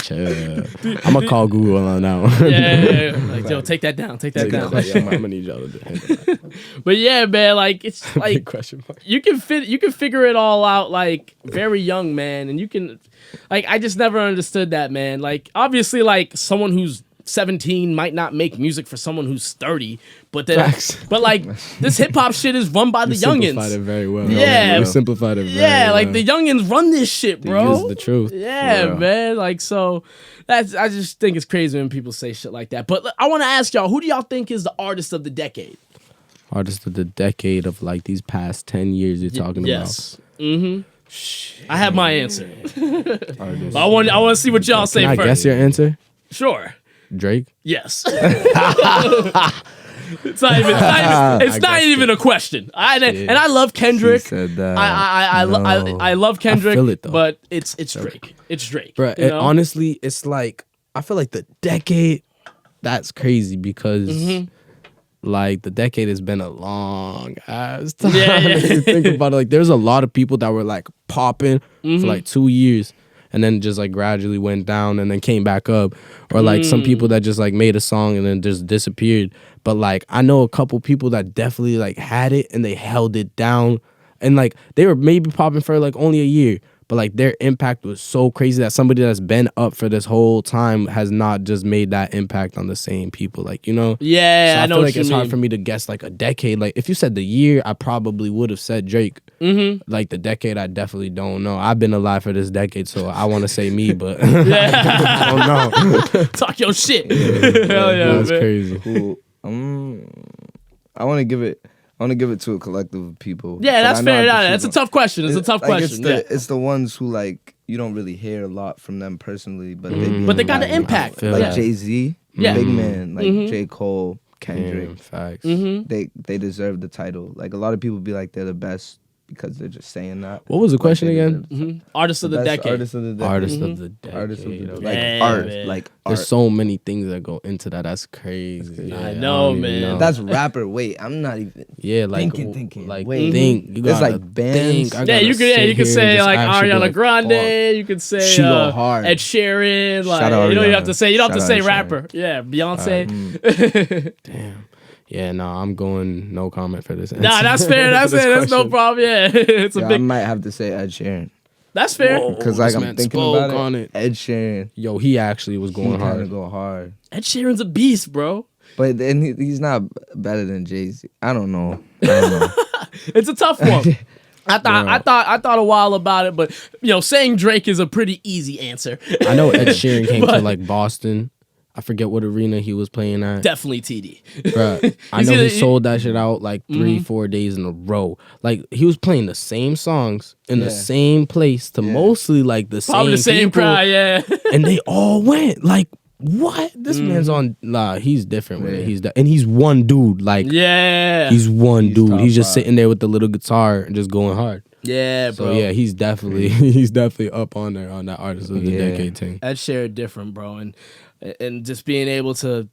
Speaker 4: Chill. I'm going to call Google on that one.
Speaker 2: yeah. Like, yo, take that down. Take that down.
Speaker 4: Yeah, I'm going to need y'all to do it.
Speaker 2: But yeah, man, like it's
Speaker 4: Big
Speaker 2: like
Speaker 4: question mark.
Speaker 2: you can figure it all out like very young, man, and you can like I just never understood that, man. Like obviously like someone who's 17 might not make music for someone who's 30, but then
Speaker 4: Facts.
Speaker 2: but like this hip hop shit is run by the
Speaker 4: Simplified it
Speaker 2: youngins.
Speaker 4: very well.
Speaker 2: Yeah.
Speaker 4: We simplified it very
Speaker 2: Yeah,
Speaker 4: well.
Speaker 2: like the youngins run this shit, bro.
Speaker 4: Use the truth.
Speaker 2: Yeah,
Speaker 3: Yeah.
Speaker 2: man. Like so I just think it's crazy when people say shit like that. But I want to ask y'all, who do y'all think is the artist of the decade?
Speaker 4: Artist of the decade of like these past 10 years you're talking
Speaker 2: Yes. I have my answer.
Speaker 3: Artist.
Speaker 2: I want to see what y'all say
Speaker 4: about. Can I
Speaker 2: first.
Speaker 4: guess your answer?
Speaker 2: Sure.
Speaker 4: Drake?
Speaker 2: Yes. It's not even a question. And I love Kendrick.
Speaker 3: She said that.
Speaker 2: I love Kendrick.
Speaker 4: feel it, though.
Speaker 2: But it's Drake. It's Drake.
Speaker 4: Bro,
Speaker 2: you know?
Speaker 4: honestly, it's like, I feel like the decade, that's crazy because like the decade has been a long ass time.
Speaker 2: Yeah, yeah.
Speaker 4: If you think about it, like there's a lot of people that were like popping for like 2 years and then just like gradually went down and then came back up, or like some people that just like made a song and then just disappeared. But like I know a couple people that definitely like had it and they held it down, and like they were maybe popping for like only a year, but like their impact was so crazy that somebody that's been up for this whole time has not just made that impact on the same people, like, you know?
Speaker 2: Yeah,
Speaker 4: So
Speaker 2: I
Speaker 4: I
Speaker 2: know
Speaker 4: feel
Speaker 2: what
Speaker 4: like
Speaker 2: you
Speaker 4: it's
Speaker 2: mean.
Speaker 4: hard for me to guess like a decade. Like if you said the year, I probably would have said Drake. Like the decade, I definitely don't know. I've been alive for this decade, so I want to say me, but I don't know.
Speaker 2: Talk your shit. Hell yeah,
Speaker 4: That's
Speaker 2: man.
Speaker 4: crazy.
Speaker 3: Cool. I want to give it to a collective of people.
Speaker 2: Yeah,
Speaker 3: But
Speaker 2: that's
Speaker 3: I know I
Speaker 2: fair.
Speaker 3: have to
Speaker 2: That's a
Speaker 3: choose
Speaker 2: tough question. It's a tough
Speaker 3: like,
Speaker 2: question. Yeah.
Speaker 3: It's the ones who like you don't really hear a lot from them personally, but they be
Speaker 2: But they
Speaker 3: in
Speaker 2: got
Speaker 3: the
Speaker 2: an impact.
Speaker 4: feel
Speaker 3: Like
Speaker 4: that.
Speaker 3: Jay-Z,
Speaker 2: Yeah.
Speaker 3: big man, like J. Cole, Kendrick.
Speaker 4: Damn, facts.
Speaker 3: They deserve the title. Like a lot of people be like they're the best because they're just saying that.
Speaker 4: What was the question again?
Speaker 2: Artist of the decade.
Speaker 3: Artist of the decade.
Speaker 4: Artist of the decade.
Speaker 3: Artist of the decade.
Speaker 2: Yeah,
Speaker 3: Like art.
Speaker 2: man.
Speaker 3: Like
Speaker 4: There's
Speaker 3: art.
Speaker 4: so many things that go into that. That's crazy.
Speaker 2: I
Speaker 4: Yeah,
Speaker 2: know,
Speaker 4: don't even
Speaker 2: man.
Speaker 4: know.
Speaker 3: That's rapper. Wait, I'm not even
Speaker 4: like
Speaker 3: thinking.
Speaker 4: Like
Speaker 3: Wait.
Speaker 4: think. You
Speaker 3: There's
Speaker 4: gotta
Speaker 3: like bands.
Speaker 4: think. I
Speaker 2: Yeah,
Speaker 4: gotta
Speaker 2: you
Speaker 4: sit
Speaker 2: could
Speaker 4: here
Speaker 2: say
Speaker 4: and just
Speaker 2: like
Speaker 4: actually be
Speaker 2: Ariana
Speaker 4: like,
Speaker 2: Grande.
Speaker 3: fuck.
Speaker 2: You could say
Speaker 3: She go hard.
Speaker 2: Ed Sheeran. Like
Speaker 3: Shout out
Speaker 2: you don't
Speaker 3: Ariana.
Speaker 2: have to say. You don't have to
Speaker 3: Shout
Speaker 2: say
Speaker 3: out
Speaker 2: rapper. Yeah, Beyonce.
Speaker 4: Damn. Yeah, no, I'm going no comment for this.
Speaker 2: Nah, that's fair. That's it. That's no problem. Yeah, it's a
Speaker 3: I
Speaker 2: big.
Speaker 3: might have to say Ed Sheeran.
Speaker 2: That's fair.
Speaker 3: Because like
Speaker 4: this
Speaker 3: I'm
Speaker 4: man
Speaker 3: thinking
Speaker 4: spoke
Speaker 3: about
Speaker 4: on
Speaker 3: it.
Speaker 4: it.
Speaker 3: Ed Sheeran.
Speaker 4: Yo, he actually was
Speaker 3: He
Speaker 4: going
Speaker 3: kind
Speaker 4: hard.
Speaker 3: of go hard.
Speaker 2: Ed Sheeran's a beast, bro.
Speaker 3: But then he's not better than Jay-Z. I don't know.
Speaker 2: It's a tough one. I thought a while about it, but saying Drake is a pretty easy answer.
Speaker 4: I know Ed Sheeran came to
Speaker 2: But-
Speaker 4: like Boston. I forget what arena he was playing at.
Speaker 2: Definitely TD.
Speaker 4: Bruh, I
Speaker 2: He's
Speaker 4: know he
Speaker 2: either-
Speaker 4: sold that shit out like 3-4 days in a row. Like he was playing the same songs in the same place to mostly like the
Speaker 2: Probably the same
Speaker 4: people,
Speaker 2: crowd, yeah.
Speaker 4: and they all went. Like what? This man's on. Nah, he's different with it. And he's one dude. Like
Speaker 2: Yeah.
Speaker 4: he's one dude.
Speaker 3: top
Speaker 4: He's just
Speaker 3: 5.
Speaker 4: sitting there with the little guitar and just going hard.
Speaker 2: Yeah,
Speaker 4: So
Speaker 2: bro.
Speaker 4: yeah, he's definitely up on there on that artist of the decade thing.
Speaker 2: Ed Sheeran different, bro, and just being able to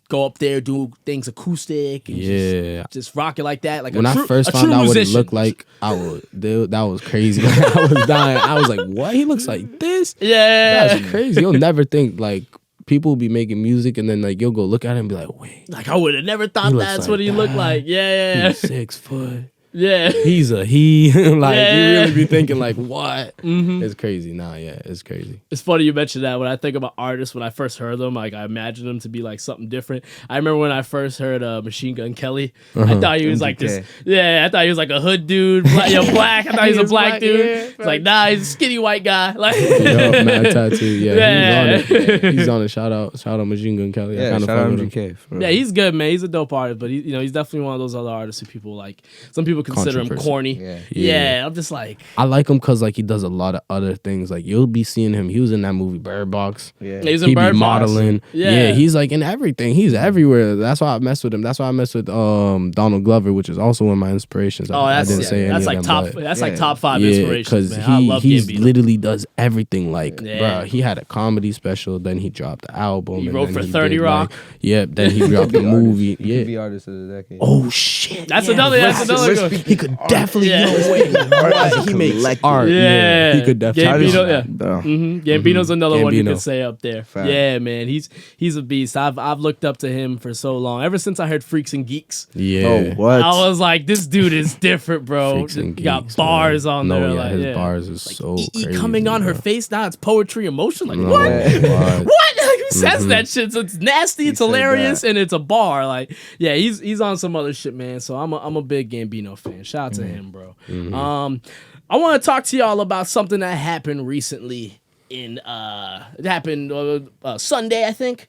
Speaker 2: go up there, do things acoustic, and just rock it like that. Like
Speaker 4: When I first found out what he looked like, that was crazy. I was dying. I was like, what? He looks like this?
Speaker 2: Yeah,
Speaker 4: That's crazy. You'll never think like people will be making music and then like you'll go look at him and be like, wait,
Speaker 2: like I would have never thought
Speaker 4: He looks
Speaker 2: that's
Speaker 4: like
Speaker 2: what he looked
Speaker 4: that.
Speaker 2: like. Yeah,
Speaker 4: he's 6 foot.
Speaker 2: yeah.
Speaker 4: He's a he. Like
Speaker 2: Yeah.
Speaker 4: you really be thinking like, what? It's crazy. Nah, yeah, it's crazy.
Speaker 2: It's funny you mentioned that. When I think about artists, when I first heard them, like I imagine them to be like something different. I remember when I first heard Machine Gun Kelly. I thought he was like this. Yeah, I thought he was like a hood dude, black. I thought he was a black dude. It's like nah, he's a skinny white guy. Like
Speaker 4: Yo, mad tattoo. Yeah,
Speaker 2: Yeah.
Speaker 4: he's on it. He's on it. Shout out Machine Gun Kelly. I
Speaker 3: Yeah,
Speaker 4: kinda
Speaker 3: shout
Speaker 4: fuck
Speaker 3: out
Speaker 4: with him.
Speaker 3: MGK. For
Speaker 2: yeah,
Speaker 3: real.
Speaker 2: he's good, man. He's a dope artist, but he's definitely one of those other artists who people like. Some people consider him
Speaker 4: Controversy.
Speaker 2: corny.
Speaker 3: Yeah.
Speaker 2: I'm just like,
Speaker 4: I like him because like he does a lot of other things. Like you'll be seeing him. He was in that movie Bird Box.
Speaker 3: Yeah.
Speaker 2: he's in
Speaker 4: He be
Speaker 2: Bird Box.
Speaker 4: modeling.
Speaker 2: Yeah.
Speaker 4: Yeah, he's like in everything. He's everywhere. That's why I mess with him. That's why I mess with Donald Glover, which is also one of my inspirations.
Speaker 2: Oh,
Speaker 4: I didn't say any
Speaker 2: that's
Speaker 4: of
Speaker 2: like
Speaker 4: them,
Speaker 2: top.
Speaker 4: but-
Speaker 2: That's like
Speaker 3: Yeah.
Speaker 2: top 5
Speaker 4: yeah,
Speaker 2: inspirations,
Speaker 4: because
Speaker 2: man. I love
Speaker 4: he's
Speaker 2: Gambino.
Speaker 4: literally does everything. Like,
Speaker 2: Yeah.
Speaker 4: bruh, he had a comedy special, then he dropped the album.
Speaker 2: He
Speaker 4: and
Speaker 2: wrote
Speaker 4: then
Speaker 2: for
Speaker 4: he
Speaker 2: 30
Speaker 4: did,
Speaker 2: Rock.
Speaker 4: Like, yeah, then he dropped the movie.
Speaker 3: He could
Speaker 4: Yeah.
Speaker 3: be artist of the decade.
Speaker 4: Oh shit.
Speaker 2: That's
Speaker 4: yeah.
Speaker 2: another. That's another. Good.
Speaker 4: He could definitely.
Speaker 2: Yeah.
Speaker 4: No way. He makes art.
Speaker 2: Yeah.
Speaker 4: He could definitely.
Speaker 2: Gambino, yeah.
Speaker 3: Bro.
Speaker 2: Gambino's another one you
Speaker 4: Gambino.
Speaker 2: could say up there.
Speaker 3: Fact.
Speaker 2: Yeah, man, he's a beast. I've looked up to him for so long. Ever since I heard Freaks and Geeks,
Speaker 4: Yeah.
Speaker 3: Oh, what?
Speaker 2: I was like, this dude is different, bro.
Speaker 4: Freaks and
Speaker 2: He got
Speaker 4: Geeks,
Speaker 2: bars
Speaker 4: man.
Speaker 2: on
Speaker 4: No,
Speaker 2: there.
Speaker 4: yeah,
Speaker 2: like,
Speaker 4: his
Speaker 2: yeah.
Speaker 4: bars is so
Speaker 2: E
Speaker 4: crazy.
Speaker 2: coming on her
Speaker 4: bro.
Speaker 2: face now. It's poetry emotion. Like
Speaker 4: No,
Speaker 2: what?
Speaker 4: what?
Speaker 2: What? Like, who says that shit? So it's nasty. It's
Speaker 3: said
Speaker 2: hilarious,
Speaker 3: that.
Speaker 2: and it's a bar. Like, yeah, he's on some other shit, man. So I'm a big Gambino fan. Shout out to him, bro. I want to talk to y'all about something that happened recently. It happened Sunday, I think.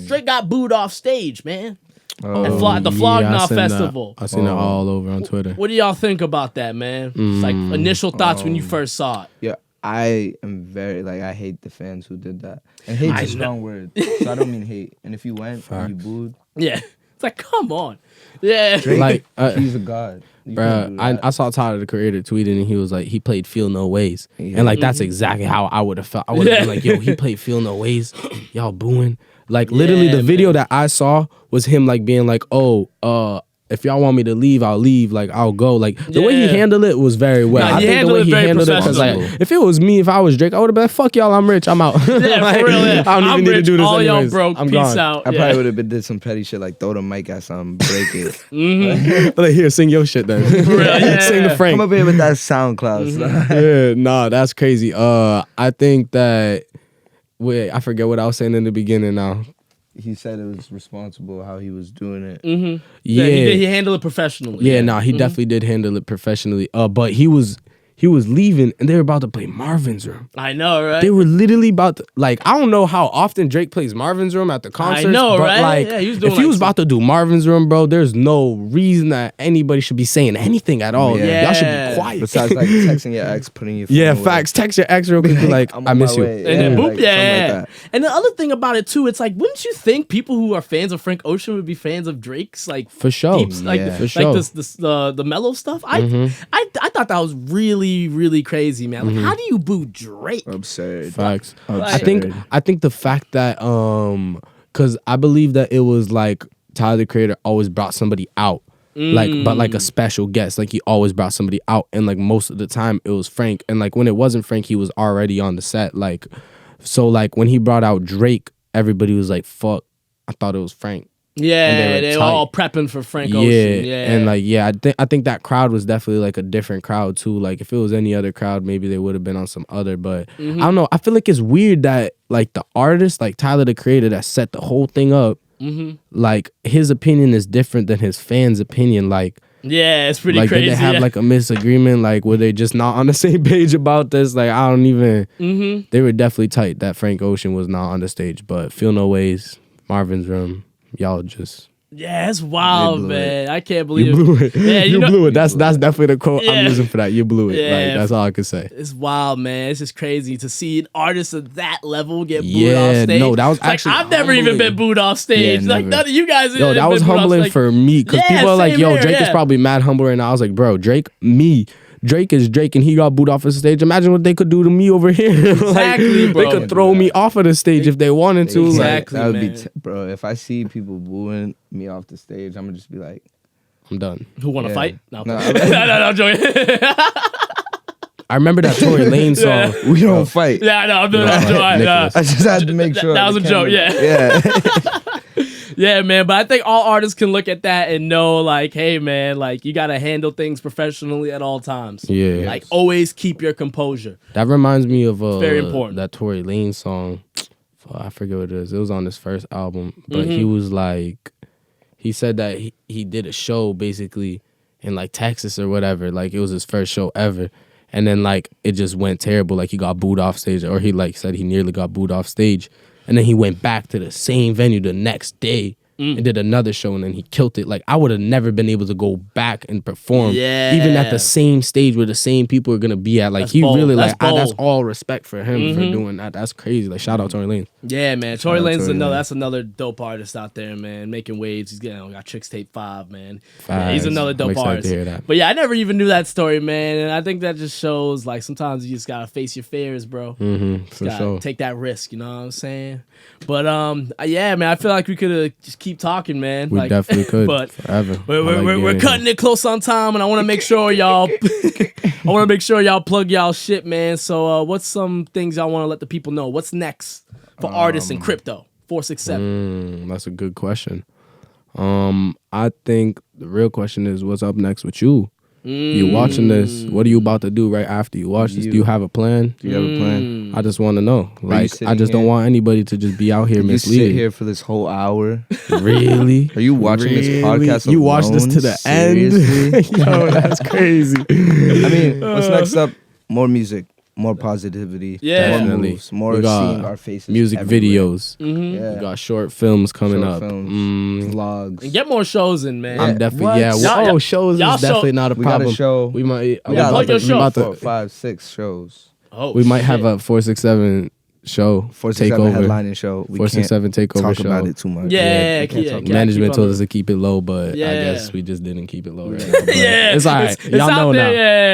Speaker 2: Drake got booed off stage, man. At the Flog
Speaker 4: Yeah, I
Speaker 2: Gnaw
Speaker 4: seen that.
Speaker 2: Festival.
Speaker 4: I seen it all over on Twitter.
Speaker 2: What do y'all think about that, man? It's like initial thoughts when you first saw it.
Speaker 3: Yeah, I am very I hate the fans who did that. And hate's
Speaker 2: I
Speaker 3: a strong word, so I don't mean hate. And if you went and you booed,
Speaker 2: Yeah, it's like come on. Yeah,
Speaker 3: Drake,
Speaker 4: Like,
Speaker 3: he's a god. You can't
Speaker 4: Bruh,
Speaker 3: do that.
Speaker 4: I saw Tyler the Creator tweeting and he was like, he played Feel No Ways.
Speaker 3: Yeah.
Speaker 4: And like, that's exactly how I would have felt. I would have been like, yo, he played Feel No Ways. Y'all booing. Like, literally,
Speaker 2: Yeah,
Speaker 4: the video that I saw was him like being like, oh, if y'all want me to leave, I'll leave. Like, I'll go. Like, the way he
Speaker 2: Yeah.
Speaker 4: handled it was very well.
Speaker 2: Nah,
Speaker 4: I
Speaker 2: he
Speaker 4: think the way
Speaker 2: handled it
Speaker 4: he
Speaker 2: very
Speaker 4: handled it, because like,
Speaker 2: professional.
Speaker 4: if it was me, if I was Drake, I would have been like, fuck y'all, I'm rich, I'm out.
Speaker 2: yeah,
Speaker 4: Like,
Speaker 2: for real. Yeah.
Speaker 4: I don't even
Speaker 2: I'm
Speaker 4: need to
Speaker 2: rich,
Speaker 4: do this
Speaker 2: all y'all
Speaker 4: anyways.
Speaker 2: broke.
Speaker 4: I'm
Speaker 2: Peace
Speaker 4: gone.
Speaker 2: out.
Speaker 3: I
Speaker 2: Yeah.
Speaker 3: probably would have did some petty shit like throw the mic at something, break it.
Speaker 4: Like, here, sing your shit then.
Speaker 2: yeah.
Speaker 4: Sing the Frank.
Speaker 3: Come up here with that SoundCloud stuff.
Speaker 4: Yeah, nah, that's crazy. I think that I forget what I was saying in the beginning now.
Speaker 3: He said it was responsible how he was doing it.
Speaker 2: Yeah, he handled it professionally.
Speaker 4: Yeah, nah, he definitely did handle it professionally. But he was he was leaving and they were about to play Marvin's Room.
Speaker 2: I know, right?
Speaker 4: They were literally about to, like, I don't know how often Drake plays Marvin's Room at the concerts.
Speaker 2: I know,
Speaker 4: but
Speaker 2: right?
Speaker 4: like,
Speaker 2: Yeah, he was doing
Speaker 4: if he
Speaker 2: like
Speaker 4: was about to do Marvin's Room, bro, there's no reason that anybody should be saying anything at all.
Speaker 3: Yeah.
Speaker 4: Y'all should be quiet.
Speaker 3: Besides like texting your ex, putting your phone
Speaker 4: Yeah,
Speaker 3: away.
Speaker 4: facts. Text your ex real quick. Be like,
Speaker 3: I'm
Speaker 4: I
Speaker 3: on
Speaker 4: miss
Speaker 3: my
Speaker 4: you.
Speaker 3: way.
Speaker 2: And then boop,
Speaker 3: like,
Speaker 2: yeah.
Speaker 3: something like that.
Speaker 2: And the other thing about it too, it's like, wouldn't you think people who are fans of Frank Ocean would be fans of Drake's like
Speaker 4: For sure.
Speaker 2: deep, like,
Speaker 3: Yeah.
Speaker 2: like
Speaker 4: For sure.
Speaker 2: the mellow stuff? I thought that was really, really crazy, man. Like, how do you boo Drake?
Speaker 3: Absurd.
Speaker 4: Facts.
Speaker 3: Absurd.
Speaker 4: I think the fact that because I believe that it was like Tyler the Creator always brought somebody out. But like a special guest, like he always brought somebody out, and like most of the time it was Frank, and like when it wasn't Frank, he was already on the set. Like, so like when he brought out Drake, everybody was like, "Fuck, I thought it was Frank."
Speaker 2: Yeah, they were
Speaker 4: tight.
Speaker 2: all prepping for Frank Ocean. Yeah,
Speaker 4: and like I think that crowd was definitely like a different crowd too. Like if it was any other crowd, maybe they would have been on some other. But I don't know. I feel like it's weird that like the artist, like Tyler the Creator, that set the whole thing up. Like his opinion is different than his fans' opinion. Like
Speaker 2: yeah, it's pretty
Speaker 4: like
Speaker 2: crazy.
Speaker 4: did they have like a misagreement? Like were they just not on the same page about this? Like I don't even. They were definitely tight that Frank Ocean was not on the stage, but Feel No Ways, Marvin's Room, y'all just.
Speaker 2: Yeah, it's wild,
Speaker 3: blew
Speaker 2: man. I can't believe
Speaker 4: You blew it.
Speaker 2: Yeah,
Speaker 4: you
Speaker 2: know,
Speaker 4: blew it. That's definitely the quote
Speaker 2: Yeah.
Speaker 4: I'm using for that. You blew it.
Speaker 2: Yeah.
Speaker 4: Like that's all I could say.
Speaker 2: It's wild, man. It's just crazy to see an artist of that level get booed
Speaker 4: Yeah,
Speaker 2: off stage.
Speaker 4: no, that was
Speaker 2: It's like,
Speaker 4: actually
Speaker 2: I've never even
Speaker 4: humbling.
Speaker 2: been booed off stage.
Speaker 3: Yeah,
Speaker 2: like
Speaker 3: never.
Speaker 2: none of you guys.
Speaker 4: Yo, that
Speaker 2: have
Speaker 4: was
Speaker 2: been booed off
Speaker 4: humbling
Speaker 2: stage.
Speaker 4: for me because
Speaker 2: Yeah,
Speaker 4: people are like,
Speaker 2: same
Speaker 4: "Yo,
Speaker 2: here,
Speaker 4: Drake is
Speaker 2: yeah.
Speaker 4: probably mad humble right now." I was like, "Bro, Drake is Drake, and he got booed off of the stage. Imagine what they could do to me over here.
Speaker 2: Exactly, bro.
Speaker 4: They could throw me off of the stage if they wanted to.
Speaker 2: Exactly.
Speaker 3: That would be,
Speaker 2: man.
Speaker 3: bro. If I see people booing me off the stage, I'm gonna just be like,
Speaker 4: I'm done.
Speaker 2: Who want to
Speaker 3: Yeah.
Speaker 2: fight? No,
Speaker 3: No,
Speaker 2: no, I'm joking.
Speaker 4: I remember that Tory Lane song.
Speaker 3: we don't fight.
Speaker 2: Yeah, I know. I'm joking.
Speaker 4: Nicholas.
Speaker 3: I just had to make sure.
Speaker 2: That was
Speaker 3: the
Speaker 2: a joke,
Speaker 3: camera-
Speaker 2: yeah.
Speaker 3: Yeah.
Speaker 2: Yeah, man. But I think all artists can look at that and know, like, hey, man, like, you got to handle things professionally at all times.
Speaker 4: Yeah.
Speaker 2: Like, always keep your composure.
Speaker 4: That reminds me of
Speaker 2: very important.
Speaker 4: that Tory Lane song. I forget what it is. It was on his first album, but he was like, he said that he did a show basically in like Texas or whatever. Like it was his first show ever, and then like it just went terrible. Like he got booed off stage, or he like said he nearly got booed off stage, and then he went back to the same venue the next day. And did another show, and then he killed it. Like I would have never been able to go back and perform, even at the same stage where the same people are gonna be at. Like
Speaker 2: That's
Speaker 4: he
Speaker 2: bold.
Speaker 4: really
Speaker 2: That's
Speaker 4: like that's
Speaker 2: bold.
Speaker 4: all respect for him for doing that. That's crazy. Like shout out Tory Lane.
Speaker 2: Yeah, man. Tory
Speaker 3: out
Speaker 2: Lane's
Speaker 3: Tory Lane.
Speaker 2: that's another dope artist out there, man. Making waves. He's got Tricks Tape 5, man. Yeah,
Speaker 4: Facts.
Speaker 2: he's another
Speaker 4: I'm
Speaker 2: dope
Speaker 4: excited
Speaker 2: artist.
Speaker 4: to hear that.
Speaker 2: But yeah, I never even knew that story, man. And I think that just shows like sometimes you just gotta face your fears, bro.
Speaker 4: For
Speaker 2: Gotta
Speaker 4: sure.
Speaker 2: take that risk, you know what I'm saying? But yeah, man, I feel like we could have just keep talking, man.
Speaker 4: We
Speaker 2: like,
Speaker 4: definitely could.
Speaker 2: But
Speaker 4: forever.
Speaker 2: we're cutting it close on time, and I want to make sure y'all plug y'all shit, man. So what's some things y'all want to let the people know? What's next for artists and crypto? 467.
Speaker 4: That's a good question. I think the real question is what's up next with you? You watching this? What are you about to do right after you watch this? Do you have a plan?
Speaker 3: Do you have a plan?
Speaker 4: I just want to know. Like,
Speaker 3: sitting
Speaker 4: I just don't
Speaker 3: here?
Speaker 4: want anybody to just be out here
Speaker 3: You sit
Speaker 4: misleading.
Speaker 3: here for this whole hour.
Speaker 4: Really?
Speaker 3: Are you watching this podcast
Speaker 4: You watch this
Speaker 3: alone?
Speaker 4: to the
Speaker 3: Seriously?
Speaker 4: end? Yo, that's crazy.
Speaker 3: I mean, what's next up? More music, more positivity,
Speaker 2: Yeah.
Speaker 3: more
Speaker 4: Definitely.
Speaker 3: moves, more
Speaker 4: We got
Speaker 3: seeing our faces.
Speaker 4: Music
Speaker 3: everywhere.
Speaker 4: videos.
Speaker 3: Yeah.
Speaker 4: We got short films coming
Speaker 3: Short
Speaker 4: up.
Speaker 3: films, vlogs.
Speaker 2: And get more shows in, man.
Speaker 4: I'm definitely
Speaker 3: What?
Speaker 2: Y'all-
Speaker 4: shows
Speaker 2: y'all
Speaker 4: is definitely not a
Speaker 3: We got
Speaker 4: problem.
Speaker 3: a show.
Speaker 4: We might.
Speaker 3: We got
Speaker 2: plug your show.
Speaker 4: about
Speaker 3: 4,
Speaker 4: to,
Speaker 3: 5, 6 shows.
Speaker 2: Oh,
Speaker 4: we might have
Speaker 2: shit.
Speaker 4: a 467 show
Speaker 3: 467
Speaker 4: takeover.
Speaker 3: headlining show. We
Speaker 4: 467
Speaker 3: can't
Speaker 4: takeover
Speaker 3: talk
Speaker 4: show.
Speaker 3: about it too much.
Speaker 2: Yeah,
Speaker 3: we can't
Speaker 2: yeah,
Speaker 3: talk
Speaker 2: yeah.
Speaker 4: Management
Speaker 2: keep
Speaker 4: told
Speaker 2: on
Speaker 4: us to keep it low, but
Speaker 2: Yeah.
Speaker 4: I guess we just didn't keep it low right now. But
Speaker 2: Yeah,
Speaker 4: it's all right.
Speaker 2: It's
Speaker 4: Y'all
Speaker 2: out
Speaker 4: know
Speaker 2: there,
Speaker 4: now.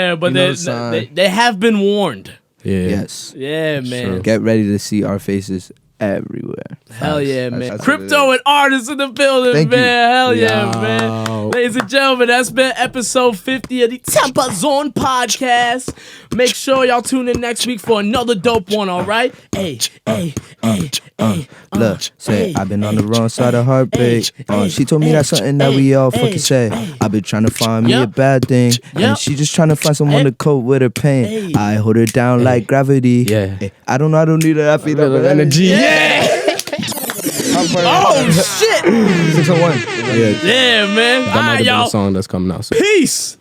Speaker 2: yeah, but
Speaker 3: You know the sign.
Speaker 2: they have been warned.
Speaker 4: Yeah.
Speaker 3: Yes.
Speaker 2: Yeah, man.
Speaker 4: Sure.
Speaker 3: Get ready to see our faces everywhere.
Speaker 2: Hell yeah,
Speaker 3: That's-
Speaker 2: man.
Speaker 3: that's what
Speaker 2: Crypto
Speaker 3: it
Speaker 2: and artists in the building,
Speaker 3: Thank you.
Speaker 2: man. Hell yeah,
Speaker 4: Yo.
Speaker 2: man. Ladies and gentlemen, that's been episode 50 of the TempahZone podcast. Make sure y'all tune in next week for another dope one, all right? Hey, hey, hey, hey.
Speaker 3: Look, say
Speaker 2: hey,
Speaker 3: I've been on the
Speaker 2: hey,
Speaker 3: wrong side of heartbreak.
Speaker 2: hey,
Speaker 3: She told me that's something that we all fucking say. I've been trying to find me a
Speaker 2: Yep.
Speaker 3: bad thing,
Speaker 2: Yep.
Speaker 3: and she just trying to find someone to cope with her pain.
Speaker 2: Hey.
Speaker 3: I hold her down like gravity.
Speaker 4: Yeah.
Speaker 3: I don't need her. I feel
Speaker 4: Little
Speaker 3: that
Speaker 4: energy.
Speaker 2: Yeah. Oh, shit.
Speaker 3: 601.
Speaker 4: Yeah.
Speaker 2: Yeah, man.
Speaker 4: That
Speaker 2: All
Speaker 4: might
Speaker 2: right,
Speaker 4: have been a
Speaker 2: y'all.
Speaker 4: song that's coming out soon.
Speaker 2: Peace.